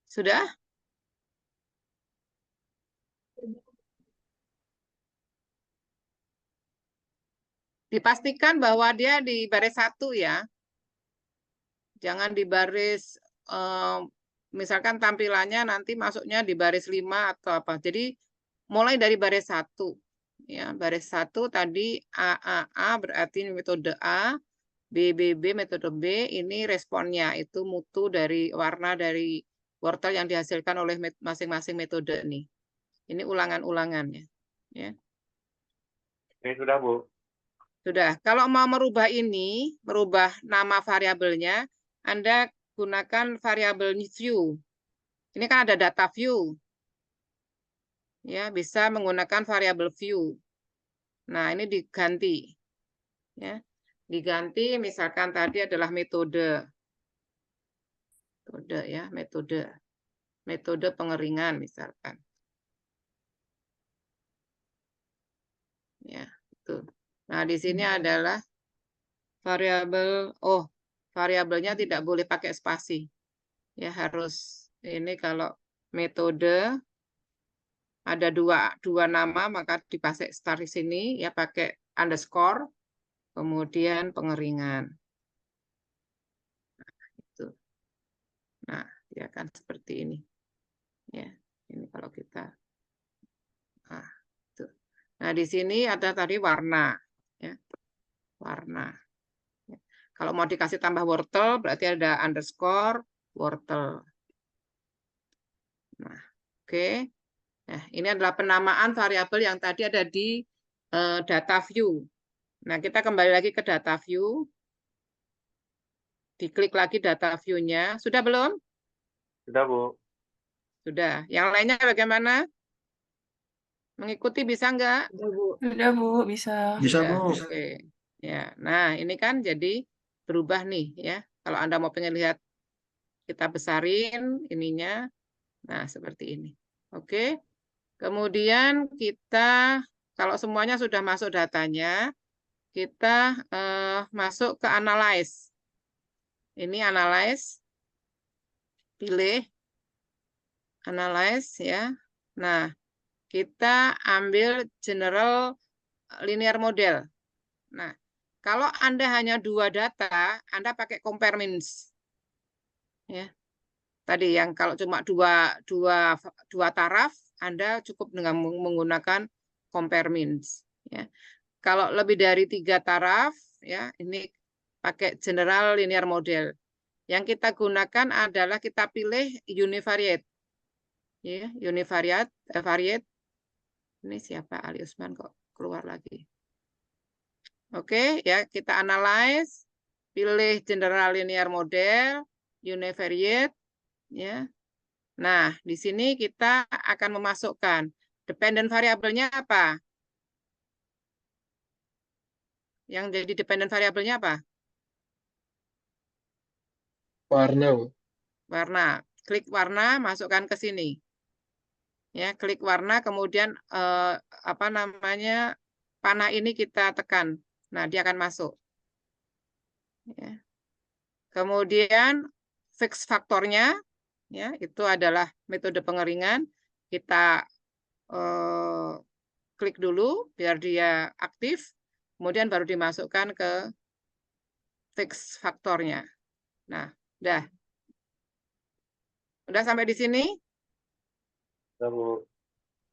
Sudah? Dipastikan bahwa dia di baris 1 ya. Jangan di baris, misalkan tampilannya nanti masuknya di baris 5 atau apa. Jadi mulai dari baris 1. Ya, baris 1 tadi A berarti metode A, B metode B, ini responnya, itu mutu dari warna dari wortel yang dihasilkan oleh masing-masing metode nih. Ini ulangan-ulangannya. Ya. Ini sudah, Bu. Sudah. Kalau mau merubah ini, merubah nama variabelnya, Anda gunakan variabel view. Ini kan ada data view. Ya, bisa menggunakan variabel view. Nah, ini diganti. Ya. Diganti misalkan tadi adalah metode. Metode pengeringan misalkan. Ya, itu. Nah, di sini adalah variabel, variabelnya tidak boleh pakai spasi. Ya, harus ini kalau metode ada dua nama, maka dipakai star di sini, ya pakai underscore, kemudian pengeringan. Itu. Nah, ya kan seperti ini. Ya, ini kalau kita. Nah, itu. Nah, di sini ada tadi warna. Ya, warna. Ya. Kalau mau dikasih tambah wortel, berarti ada underscore wortel. Nah, oke. Nah, ini adalah penamaan variabel yang tadi ada di data view. Nah, kita kembali lagi ke data view. Diklik lagi data view-nya. Sudah belum? Sudah, Bu. Sudah. Yang lainnya bagaimana? Mengikuti bisa nggak? Udah, Bu. Bisa. Bisa, Sudah. Bu. Oke. Ya. Nah, ini kan jadi berubah nih ya. Kalau Anda mau pengen lihat, kita besarin ininya. Nah, seperti ini. Oke. Kemudian kita, kalau semuanya sudah masuk datanya, kita masuk ke analyze. Ini analyze, pilih analyze ya. Nah, kita ambil general linear model. Nah, kalau Anda hanya 2 data, Anda pakai compare means. Ya. Tadi yang kalau cuma dua taraf, Anda cukup dengan menggunakan compare means. Ya. Kalau lebih dari 3 taraf, ya ini pakai general linear model. Yang kita gunakan adalah kita pilih univariate. Ya, variate. Ini siapa? Ali Usman kok keluar lagi. Oke, ya kita analyze. pilih general linear model, univariate, ya. Nah, di sini kita akan memasukkan dependent variabelnya apa? Yang jadi dependent variabelnya apa? Warna, Bu. Warna. Klik warna, masukkan ke sini. Ya, klik warna, kemudian apa namanya, panah ini kita tekan. Nah, dia akan masuk. Ya. Kemudian fix faktornya, ya, itu adalah metode pengeringan. Kita klik dulu biar dia aktif, kemudian baru dimasukkan ke fix faktornya. Nah, udah sampai di sini? Udah, Bu.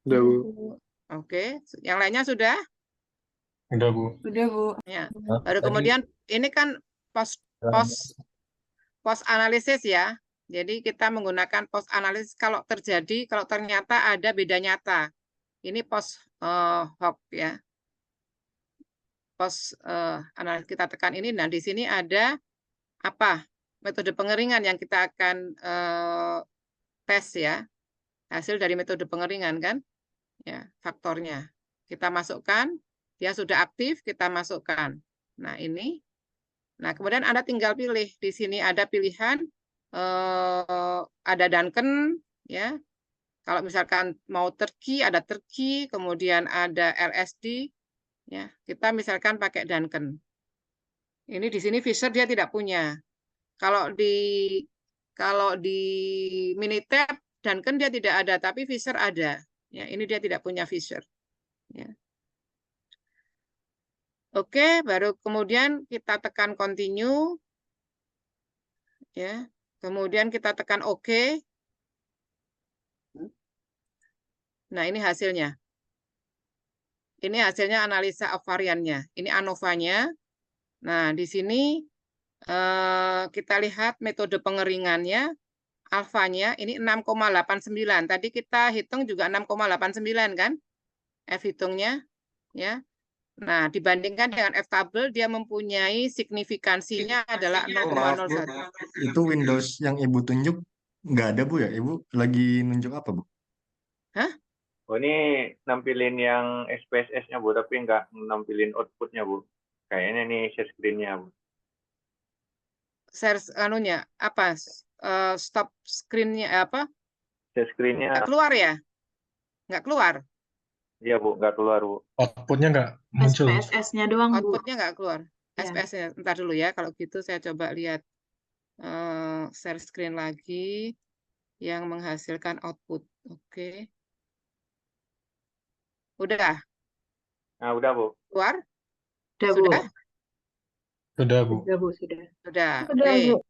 Udah, Bu. Oke, yang lainnya sudah? Udah, Bu. Udah, Bu. Ya. Baru kemudian ini kan post analisis ya. Jadi kita menggunakan post analisis kalau ternyata ada beda nyata. Ini post hoc ya. Post analisis kita tekan ini. Nah, di sini ada apa? Metode pengeringan yang kita akan tes ya. Hasil dari metode pengeringan kan? Ya, faktornya. Kita masukkan, dia sudah aktif, kita masukkan. Nah, ini. Nah, kemudian Anda tinggal pilih. Di sini ada pilihan, ada Duncan, ya. Kalau misalkan mau Turkey, ada Turkey, kemudian ada LSD, ya. Kita misalkan pakai Duncan. Ini di sini Fisher dia tidak punya. Kalau di Minitab Duncan dia tidak ada, tapi Fisher ada. Ya, ini dia tidak punya Fisher. Ya. Oke, baru kemudian kita tekan continue. Ya. Kemudian kita tekan OK. Nah, ini hasilnya. Ini hasilnya analisa variannya. Ini ANOVA-nya. Nah, di sini kita lihat metode pengeringannya. Alfanya ini 6,89. Tadi kita hitung juga 6,89 kan? F hitungnya. Ya. Nah, dibandingkan dengan F tabel, dia mempunyai signifikansinya adalah 0,01. Itu Windows yang Ibu tunjuk nggak ada, Bu, ya? Ibu lagi nunjuk apa, Bu? Hah? Oh, ini nampilin yang SPSS-nya, Bu, tapi nggak nampilin output-nya, Bu. Kayaknya nih share screen-nya, Bu. Share anunya apa? Stop screen-nya apa? Share screen-nya. Nggak keluar ya? Nggak keluar? Iya, Bu, nggak keluar, Bu. Outputnya nggak muncul. SPSS-nya doang, Bu. Outputnya nggak keluar. Ya. SPS-nya. Ntar dulu ya. Kalau gitu saya coba lihat share screen lagi yang menghasilkan output. Oke. Nah, Udah? udah, Bu. Keluar? Udah, Bu. Sudah? Sudah, Bu. Udah, Bu, sudah. Sudah. Udah, Oke. Bu.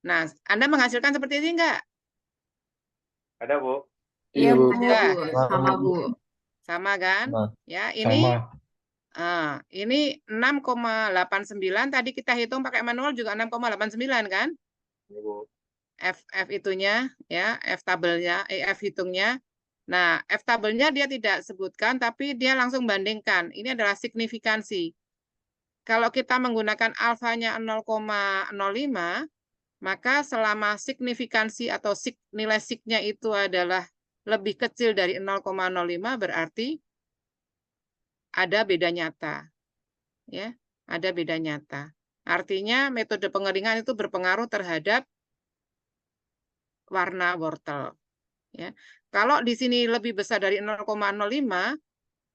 Nah, Anda menghasilkan seperti ini enggak? Ada, Bu. Iya, Bu. Ada, Bu. Sama, Bu. Sama kan? Ya, ini Sama. ini 6,89 tadi kita hitung pakai manual juga 6,89 kan? Ini, Bu. F itunya ya, F tabelnya, F hitungnya. Nah, F tabelnya dia tidak sebutkan tapi dia langsung bandingkan. Ini adalah signifikansi. Kalau kita menggunakan alfanya 0,05, maka selama signifikansi atau nilai signya itu adalah lebih kecil dari 0,05 berarti ada beda nyata. Ya, ada beda nyata. Artinya metode pengeringan itu berpengaruh terhadap warna wortel. Ya. Kalau di sini lebih besar dari 0,05,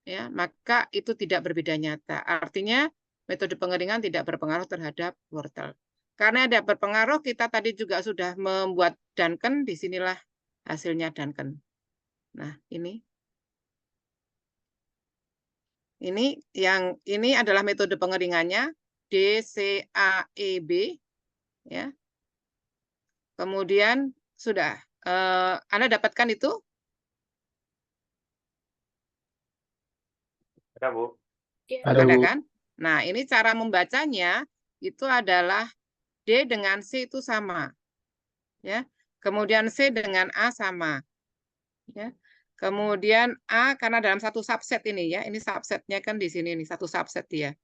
ya, maka itu tidak berbeda nyata. Artinya metode pengeringan tidak berpengaruh terhadap wortel. Karena ada berpengaruh, kita tadi juga sudah membuat Duncan, disinilah hasilnya Duncan. Nah, ini adalah metode pengeringannya, DCAEB, ya. Kemudian sudah, Anda dapatkan itu? Ada, Bu. Ada, Ada Bu. kan? Nah, ini cara membacanya itu adalah D dengan C itu sama. Ya. Kemudian C dengan A sama. Ya. Kemudian A karena dalam satu subset ini ya, ini subsetnya kan di sini nih satu subset dia.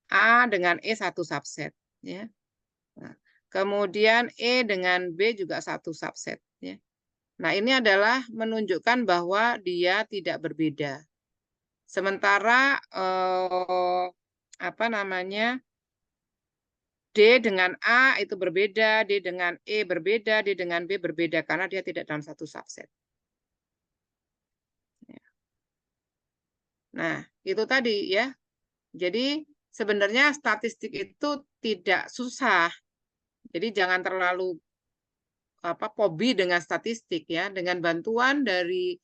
A dengan E satu subset, ya. Nah, kemudian E dengan B juga satu subset. Ya. Nah, ini adalah menunjukkan bahwa dia tidak berbeda. Sementara apa namanya, D dengan A itu berbeda, D dengan E berbeda, D dengan B berbeda karena dia tidak dalam satu subset. Nah, itu tadi ya. Jadi sebenarnya statistik itu tidak susah. Jadi jangan terlalu fobi dengan statistik ya. Dengan bantuan dari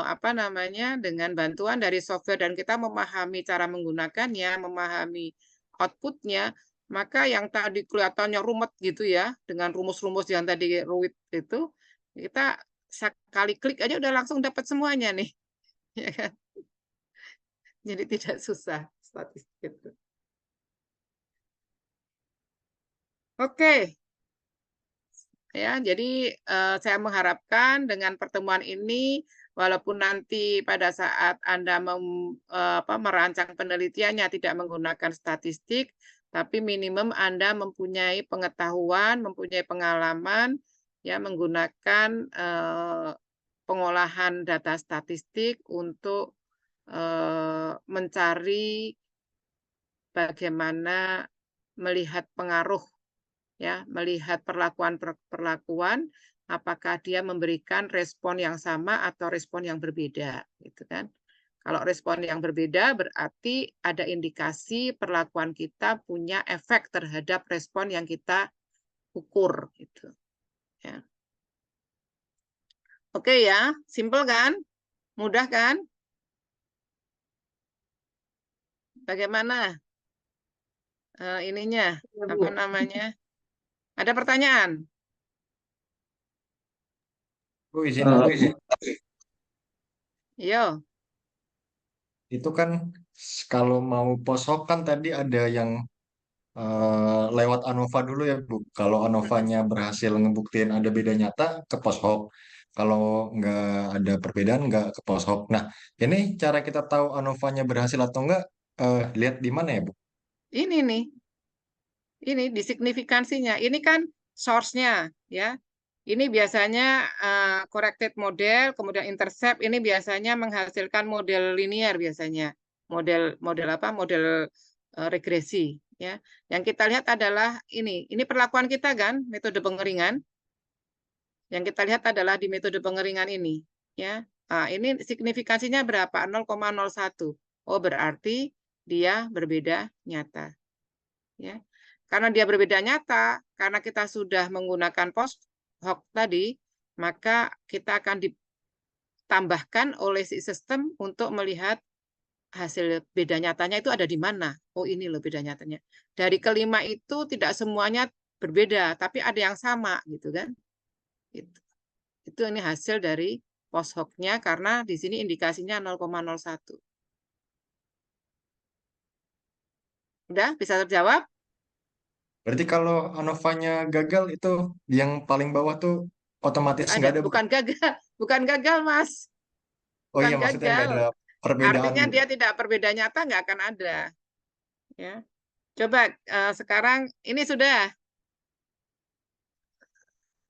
apa namanya? Dengan bantuan dari software dan kita memahami cara menggunakannya, memahami outputnya, maka yang tadi kelihatannya rumit gitu ya, dengan rumus-rumus yang tadi rumit itu, kita sekali klik aja udah langsung dapat semuanya nih. Ya kan? Jadi tidak susah statistik itu. Oke. Ya, jadi saya mengharapkan dengan pertemuan ini, walaupun nanti pada saat Anda merancang penelitiannya tidak menggunakan statistik, tapi minimum Anda mempunyai pengetahuan, mempunyai pengalaman, ya menggunakan pengolahan data statistik untuk mencari bagaimana melihat pengaruh, ya, melihat perlakuan apakah dia memberikan respon yang sama atau respon yang berbeda, gitu kan? Kalau respon yang berbeda berarti ada indikasi perlakuan kita punya efek terhadap respon yang kita ukur, gitu. Ya. Oke ya, simple kan? Mudah kan? Bagaimana ininya? Apa namanya? Ada pertanyaan? Bu izin Bu izin. Yo. Itu kan kalau mau poshop kan tadi ada yang lewat ANOVA dulu ya Bu. Kalau ANOVA-nya berhasil ngebuktiin ada beda nyata ke poshop. Kalau nggak ada perbedaan nggak ke poshop. Nah, ini cara kita tahu ANOVA-nya berhasil atau nggak, lihat di mana ya Bu? Ini nih. Ini di signifikansinya. Ini kan source-nya ya. Ini biasanya corrected model, kemudian intercept. Ini biasanya menghasilkan model linear biasanya. Model apa? Model regresi ya. Yang kita lihat adalah ini. Ini perlakuan kita kan, metode pengeringan. Yang kita lihat adalah di metode pengeringan ini ya. Nah, ini signifikansinya berapa? 0,01. Oh, berarti dia berbeda nyata. Ya. Karena dia berbeda nyata, karena kita sudah menggunakan post hoc tadi, maka kita akan ditambahkan oleh si sistem untuk melihat hasil beda nyatanya itu ada di mana. Oh, ini loh beda nyatanya. Dari kelima itu tidak semuanya berbeda, tapi ada yang sama gitu kan. Itu ini hasil dari post hoc-nya karena di sini indikasinya 0,01. Udah bisa terjawab? Berarti kalau ANOVA-nya gagal itu yang paling bawah tuh otomatis nggak ada Bu? Bukan gagal, bukan gagal Mas. Oh Bukan iya, maksudnya nggak gagal. ada perbedaan Artinya gitu. dia tidak berbeda nyata, nggak akan ada. Ya, coba sekarang ini sudah.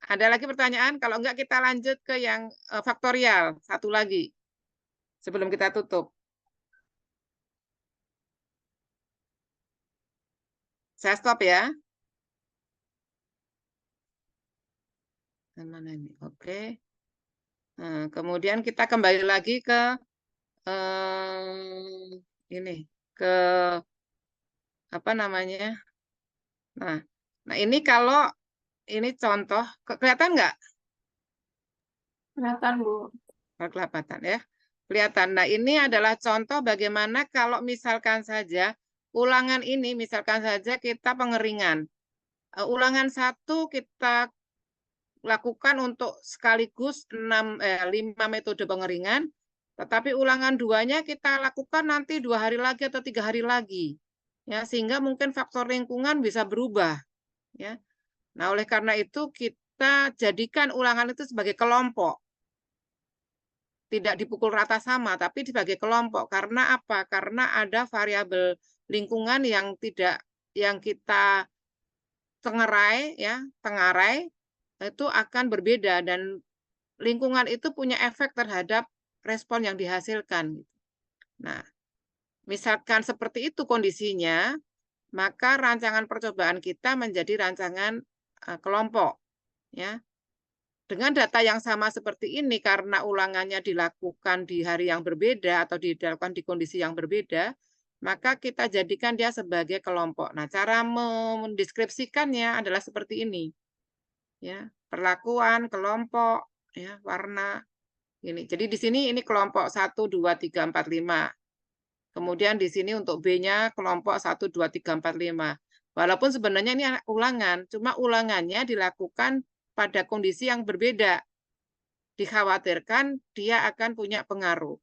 Ada lagi pertanyaan? Kalau enggak kita lanjut ke yang faktorial satu lagi sebelum kita tutup. Saya stop ya. Mana ini? Oke. Nah, kemudian kita kembali lagi ke ini ke apa namanya? Nah ini kalau ini contoh kelihatan nggak? Kelihatan, Bu. Kelihatan ya. Kelihatan. Nah, ini adalah contoh bagaimana kalau misalkan saja ulangan ini, misalkan saja kita pengeringan. Ulangan 1 kita lakukan untuk sekaligus 5 metode pengeringan, tetapi ulangan 2-nya kita lakukan nanti 2 hari lagi atau 3 hari lagi. Ya, sehingga mungkin faktor lingkungan bisa berubah. Ya. Nah, oleh karena itu kita jadikan ulangan itu sebagai kelompok. Tidak dipukul rata sama, tapi sebagai kelompok. Karena apa? Karena ada variabel lingkungan yang tidak, yang kita tengarai ya, tengarai itu akan berbeda dan lingkungan itu punya efek terhadap respon yang dihasilkan. Nah, misalkan seperti itu kondisinya, maka rancangan percobaan kita menjadi rancangan kelompok ya. Dengan data yang sama seperti ini karena ulangannya dilakukan di hari yang berbeda atau dilakukan di kondisi yang berbeda, maka kita jadikan dia sebagai kelompok. Nah, cara mendeskripsikannya adalah seperti ini. Ya, perlakuan kelompok ya, warna ini. Jadi di sini ini kelompok 1 2 3 4 5. Kemudian di sini untuk B-nya kelompok 1 2 3 4 5. Walaupun sebenarnya ini ulangan, cuma ulangannya dilakukan pada kondisi yang berbeda. Dikhawatirkan dia akan punya pengaruh.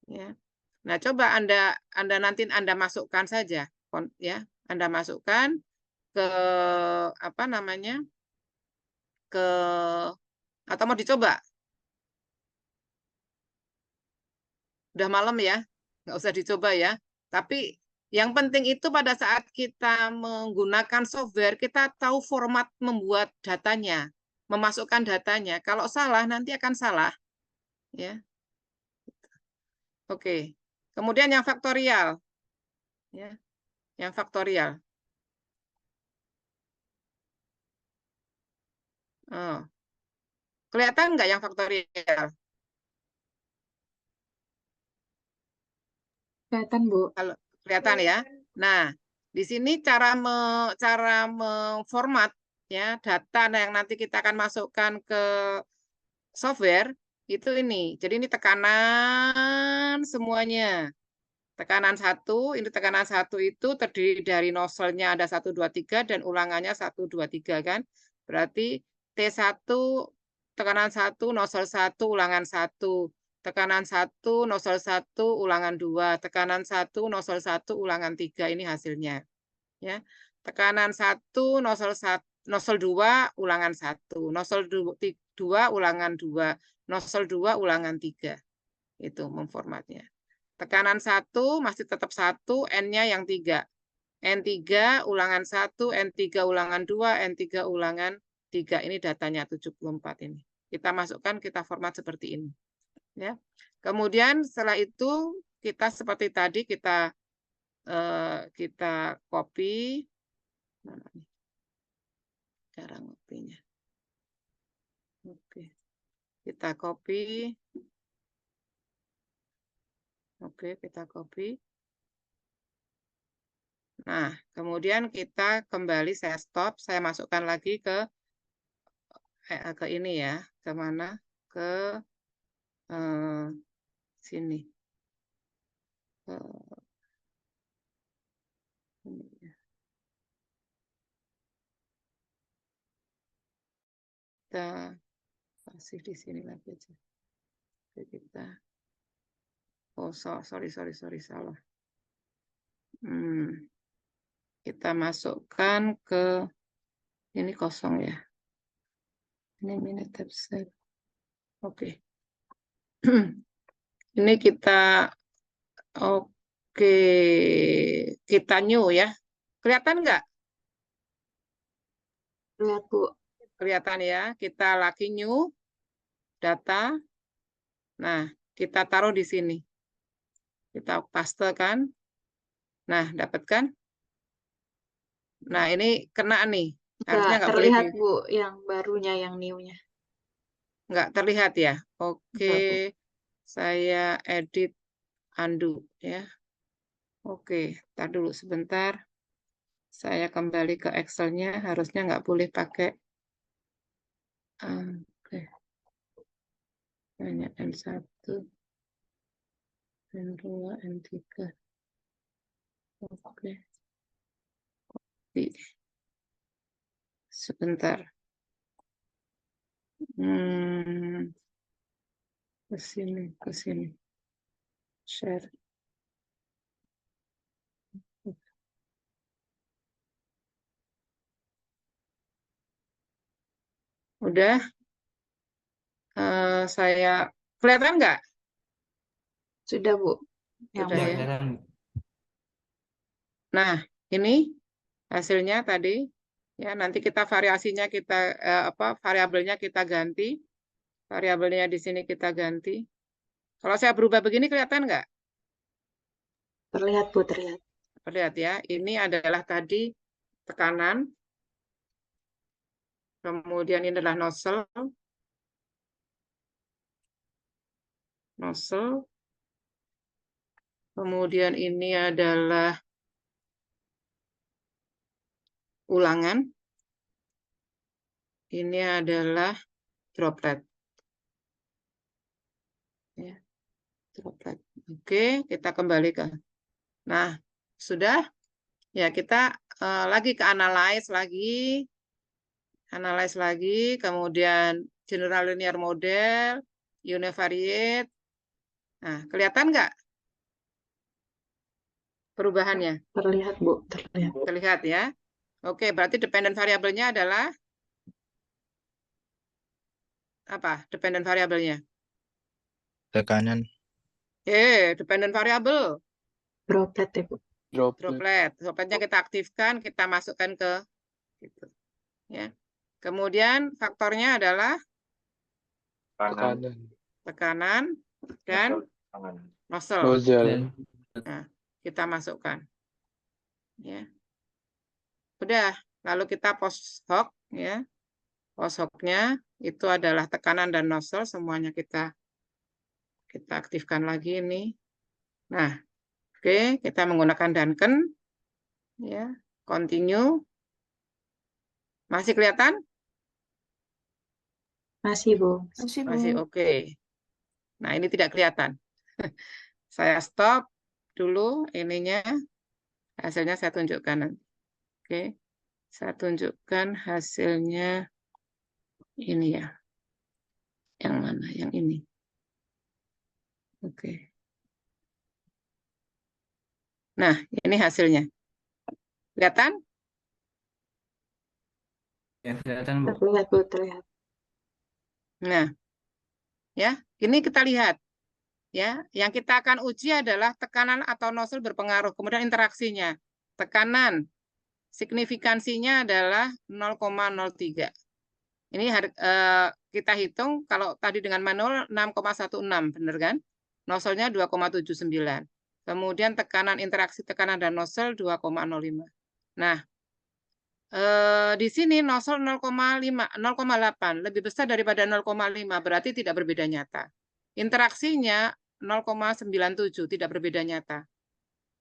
Ya. Nah, coba Anda nanti Anda masukkan saja ya. Anda masukkan ke apa namanya? Ke atau mau dicoba? Udah malam ya. Nggak usah dicoba ya. Tapi yang penting itu pada saat kita menggunakan software, kita tahu format membuat datanya, memasukkan datanya. Kalau salah, nanti akan salah. Ya. Oke. Kemudian yang faktorial. Ya. Yang faktorial. Oh. Kelihatan nggak yang faktorial? Kelihatan, Bu. Kalau kelihatan ya. Nah, di sini cara memformat ya data yang nanti kita akan masukkan ke software itu ini. Jadi ini tekanan semuanya. Tekanan 1, ini tekanan 1 itu terdiri dari nozzle-nya ada 1 2 3 dan ulangannya 1 2 3 kan. Berarti T1 tekanan 1 nozzle 1 ulangan 1. Tekanan 1 nozzle 1 ulangan 2. Tekanan 1 nozzle 1 ulangan 3 ini hasilnya. Ya. Tekanan 1 nozzle 1 nozzle 2 ulangan 1. Nozzle 2 ulangan 2. Nozzle 2 ulangan 3. Itu memformatnya. Tekanan 1 masih tetap 1, N-nya yang 3. N3 ulangan 1, N3 ulangan 2, N3 ulangan 3. Ini datanya 74 ini. Kita masukkan, kita format seperti ini. Ya. Kemudian setelah itu kita seperti tadi kita copy. Mana nih? Cara ngopinya. Oke. Kita copy. Oke, kita copy. Nah, kemudian kita kembali, saya stop, saya masukkan lagi ke ini ya, ke mana? Ke sini. Ini ya. Kita kasih di sini lagi aja. Oke, kita. Oh, sorry, salah. Kita masukkan ke ini kosong ya. Ini minute tab. Oke. Ini kita kita new ya. Kelihatan nggak? Lihat, Bu. Kelihatan ya. Kita lagi new data. Nah, kita taruh di sini. Kita pastekan. Nah, dapat kan? Nah, ini kena nih. Harusnya nggak boleh terlihat, Bu, yang barunya, yang new-nya. Nggak terlihat ya? Oke. Saya edit undo ya. Oke, tar dulu sebentar. Saya kembali ke Excel-nya. Harusnya nggak boleh pakai. Oke. Hanya N1, N2, N3. Oke. Sebentar. Ke sini. Share. Udah. Saya kelihatan nggak? Sudah, Bu. Sudah ya. Nah, ini hasilnya tadi. Ya, nanti kita variasinya variabelnya kita ganti. Variabelnya di sini kita ganti. Kalau saya berubah begini kelihatan nggak? Terlihat, Bu, terlihat. Lihat ya, ini adalah tadi tekanan, kemudian ini adalah nozzle, kemudian ini adalah ulangan, ini adalah droplet. Ya, droplet. Oke, kita kembali ke. Nah, sudah. Ya, kita lagi ke analyze lagi, kemudian general linear model, univariate. Nah, kelihatan nggak perubahannya? Terlihat, Bu, terlihat. Terlihat ya. Oke, berarti dependent variabelnya adalah apa? Dependent variabelnya? Tekanan. Dependent variable. Droplet ya, Bu. Droplet. Dropletnya kita aktifkan, kita masukkan ke gitu. Ya. Kemudian faktornya adalah tekanan dan nozzle. Nah, kita masukkan. Ya. Udah, lalu kita post hoc ya. Post hoc-nya itu adalah tekanan dan nozzle, semuanya kita aktifkan lagi ini. Nah, oke, kita menggunakan Duncan ya. Continue. Masih kelihatan? Masih, Bu. Masih oke. Nah, ini tidak kelihatan. Saya stop dulu ininya. Hasilnya saya tunjukkan nanti. Oke. Saya tunjukkan hasilnya ini ya. Yang mana? Yang ini. Oke. Nah, ini hasilnya. Kelihatan? Ya, kelihatan, Bu. Terlihat, Bu, terlihat. Nah, ya, ini kita lihat. Ya, yang kita akan uji adalah tekanan atau nozzle berpengaruh, kemudian interaksinya. Tekanan signifikansinya adalah 0,03. Ini kita hitung kalau tadi dengan manual 6,16, benar kan? Nozzle-nya 2,79. Kemudian tekanan interaksi tekanan dan nozzle 2,05. Nah, di sini nozzle 0,8, lebih besar daripada 0,5, berarti tidak berbeda nyata. Interaksinya 0,97, tidak berbeda nyata.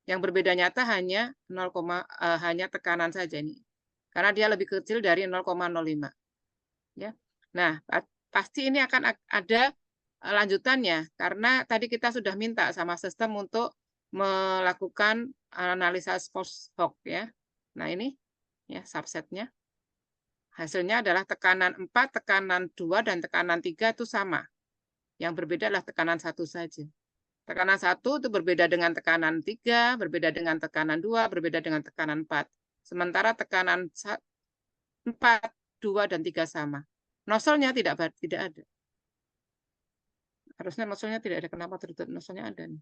Yang berbeda nyata hanya hanya tekanan saja ini. Karena dia lebih kecil dari 0,05. Ya. Nah, pasti ini akan ada lanjutannya karena tadi kita sudah minta sama sistem untuk melakukan analisa post hoc ya. Nah, ini ya subsetnya. Hasilnya adalah tekanan 4, tekanan 2 dan tekanan 3 itu sama. Yang berbeda adalah tekanan 1 saja. Tekanan 1 itu berbeda dengan tekanan 3, berbeda dengan tekanan 2, berbeda dengan tekanan 4. Sementara tekanan 4, 2 dan 3 sama. Nozzle-nya tidak ada. Harusnya nozzle-nya tidak ada. Kenapa tertutup? Nozzle-nya ada nih.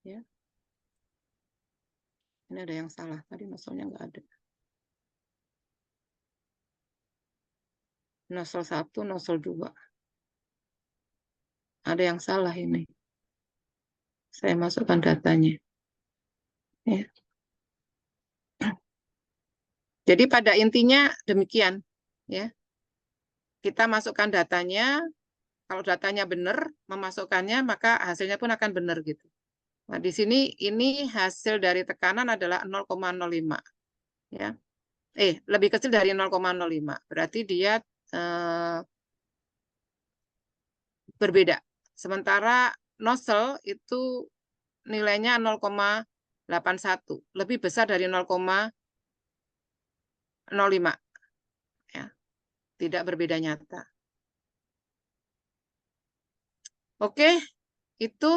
Ya. Ini ada yang salah. Tadi nozzle-nya nggak ada. Nozzle 1, nozzle 2. Ada yang salah ini. Saya masukkan datanya. Ya. Jadi pada intinya demikian. Ya. Kita masukkan datanya. Kalau datanya benar, memasukkannya, maka hasilnya pun akan benar gitu. Nah, di sini ini hasil dari tekanan adalah 0,05. Ya. Lebih kecil dari 0,05. Berarti dia berbeda. Sementara nozzle itu nilainya 0,81. Lebih besar dari 0,05. Ya. Tidak berbeda nyata. Oke, itu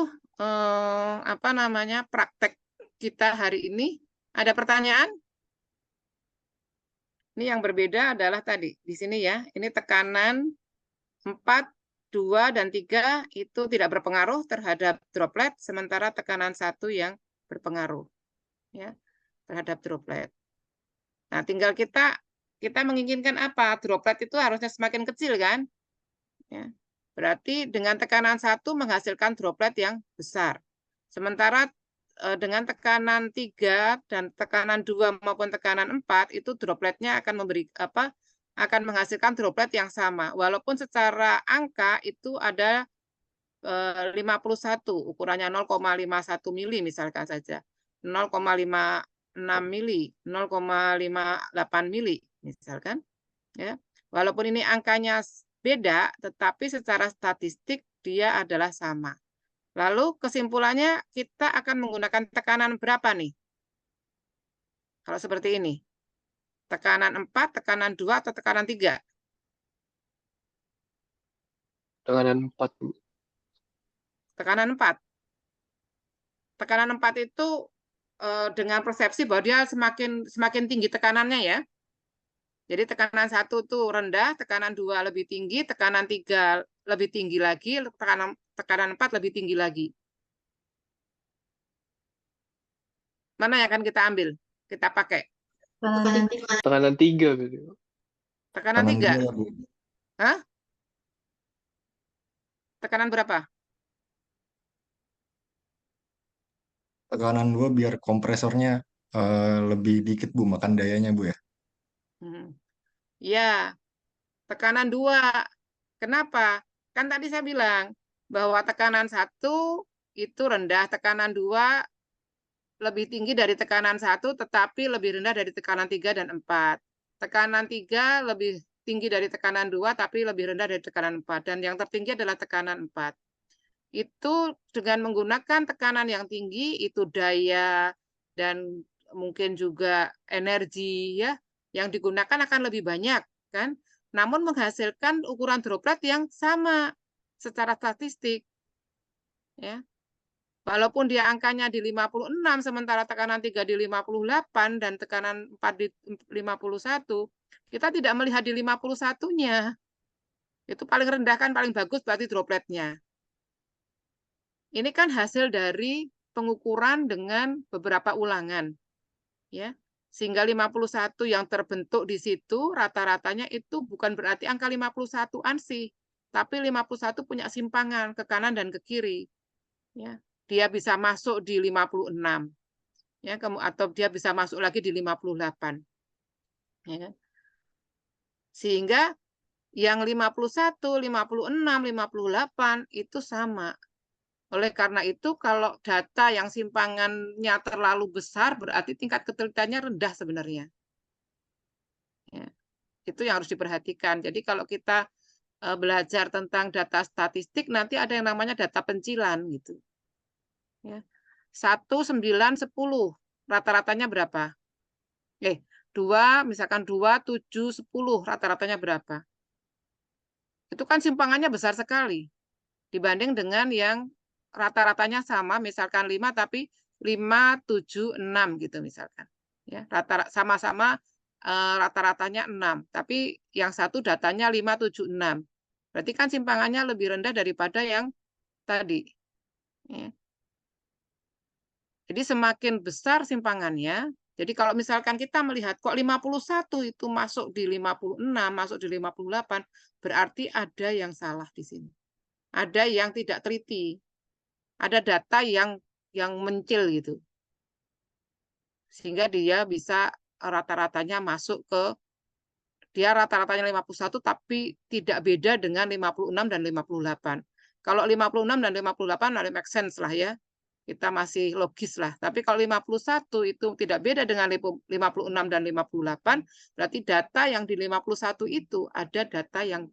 praktek kita hari ini. Ada pertanyaan? Ini yang berbeda adalah tadi di sini ya. Ini tekanan 4, 2 dan 3 itu tidak berpengaruh terhadap droplet, sementara tekanan 1 yang berpengaruh ya terhadap droplet. Nah, tinggal kita kita menginginkan apa? Droplet itu harusnya semakin kecil kan? Ya. Berarti dengan tekanan 1 menghasilkan droplet yang besar. Sementara dengan tekanan 3 dan tekanan 2 maupun tekanan 4 itu dropletnya akan akan menghasilkan droplet yang sama. Walaupun secara angka itu ada 51, ukurannya 0,51 mili misalkan saja. 0,56 mili, 0,58 mili misalkan. Ya. Walaupun ini angkanya beda, tetapi secara statistik dia adalah sama. Lalu kesimpulannya kita akan menggunakan tekanan berapa nih? Kalau seperti ini. Tekanan 4, tekanan 2, atau tekanan 3? Tekanan 4, Bu. Tekanan 4. Tekanan 4 itu dengan persepsi bahwa dia semakin tinggi tekanannya ya. Jadi tekanan 1 itu rendah, tekanan 2 lebih tinggi, tekanan 3 lebih tinggi lagi, tekanan 4 lebih tinggi lagi. Mana yang akan kita ambil? Kita pakai? Tekanan 3 berarti, Bu. Tekanan 3. dua ya, Bu. Hah? Tekanan berapa? Tekanan 2 biar kompresornya lebih dikit, Bu, makan dayanya, Bu ya. Ya, tekanan 2. Kenapa? Kan tadi saya bilang bahwa tekanan 1 itu rendah, tekanan 2 lebih tinggi dari tekanan 1, tetapi lebih rendah dari tekanan 3 dan 4. Tekanan 3 lebih tinggi dari tekanan 2, tapi lebih rendah dari tekanan 4. Dan yang tertinggi adalah tekanan 4. Itu dengan menggunakan tekanan yang tinggi, itu daya dan mungkin juga energi ya yang digunakan akan lebih banyak kan, namun menghasilkan ukuran droplet yang sama secara statistik ya. Walaupun dia angkanya di 56 sementara tekanan 3 di 58 dan tekanan 4 di 51, kita tidak melihat di 51-nya. Itu paling rendah kan paling bagus berarti dropletnya. Ini kan hasil dari pengukuran dengan beberapa ulangan. Ya. Sehingga 51 yang terbentuk di situ rata-ratanya itu bukan berarti angka 51 ansih, tapi 51 punya simpangan ke kanan dan ke kiri. Ya. Dia bisa masuk di 56. Ya, atau dia bisa masuk lagi di 58. Ya. Sehingga yang 51, 56, 58 itu sama. Oleh karena itu, kalau data yang simpangannya terlalu besar, berarti tingkat ketelitiannya rendah sebenarnya. Ya, itu yang harus diperhatikan. Jadi kalau kita belajar tentang data statistik, nanti ada yang namanya data pencilan. Gitu. Ya. 1, 9, 10. Rata-ratanya berapa? 2, misalkan 2, 7, 10. Rata-ratanya berapa? Itu kan simpangannya besar sekali. Dibanding dengan yang rata-ratanya sama, misalkan 5, tapi 5, 7, 6 gitu misalkan. Ya, sama-sama rata-ratanya 6, tapi yang satu datanya 5, 7, 6. Berarti kan simpangannya lebih rendah daripada yang tadi. Ya. Jadi semakin besar simpangannya, jadi kalau misalkan kita melihat kok 51 itu masuk di 56, masuk di 58, berarti ada yang salah di sini. Ada yang tidak teliti. Ada data yang mencil gitu. Sehingga dia bisa rata-ratanya masuk ke dia rata-ratanya 51 tapi tidak beda dengan 56 dan 58. Kalau 56 dan 58 ada make sense lah ya. Kita masih logis lah. Tapi kalau 51 itu tidak beda dengan 56 dan 58, berarti data yang di 51 itu ada data yang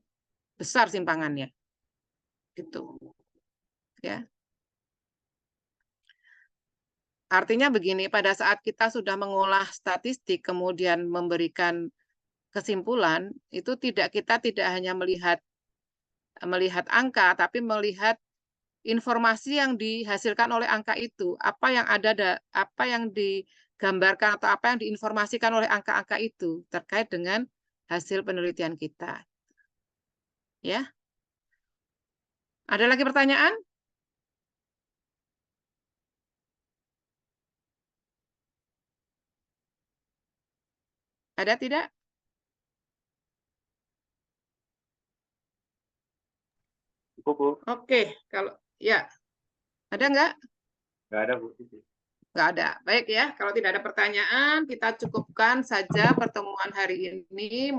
besar simpangannya. Gitu. Ya. Artinya begini, pada saat kita sudah mengolah statistik, kemudian memberikan kesimpulan, itu kita tidak hanya melihat angka, tapi melihat informasi yang dihasilkan oleh angka itu, apa yang digambarkan atau apa yang diinformasikan oleh angka-angka itu terkait dengan hasil penelitian kita. Ya. Ada lagi pertanyaan? Ada tidak? Cukup, Bu. Oke, kalau ya ada nggak? Nggak ada, Bu. Nggak ada. Baik ya, kalau tidak ada pertanyaan, kita cukupkan saja pertemuan hari ini.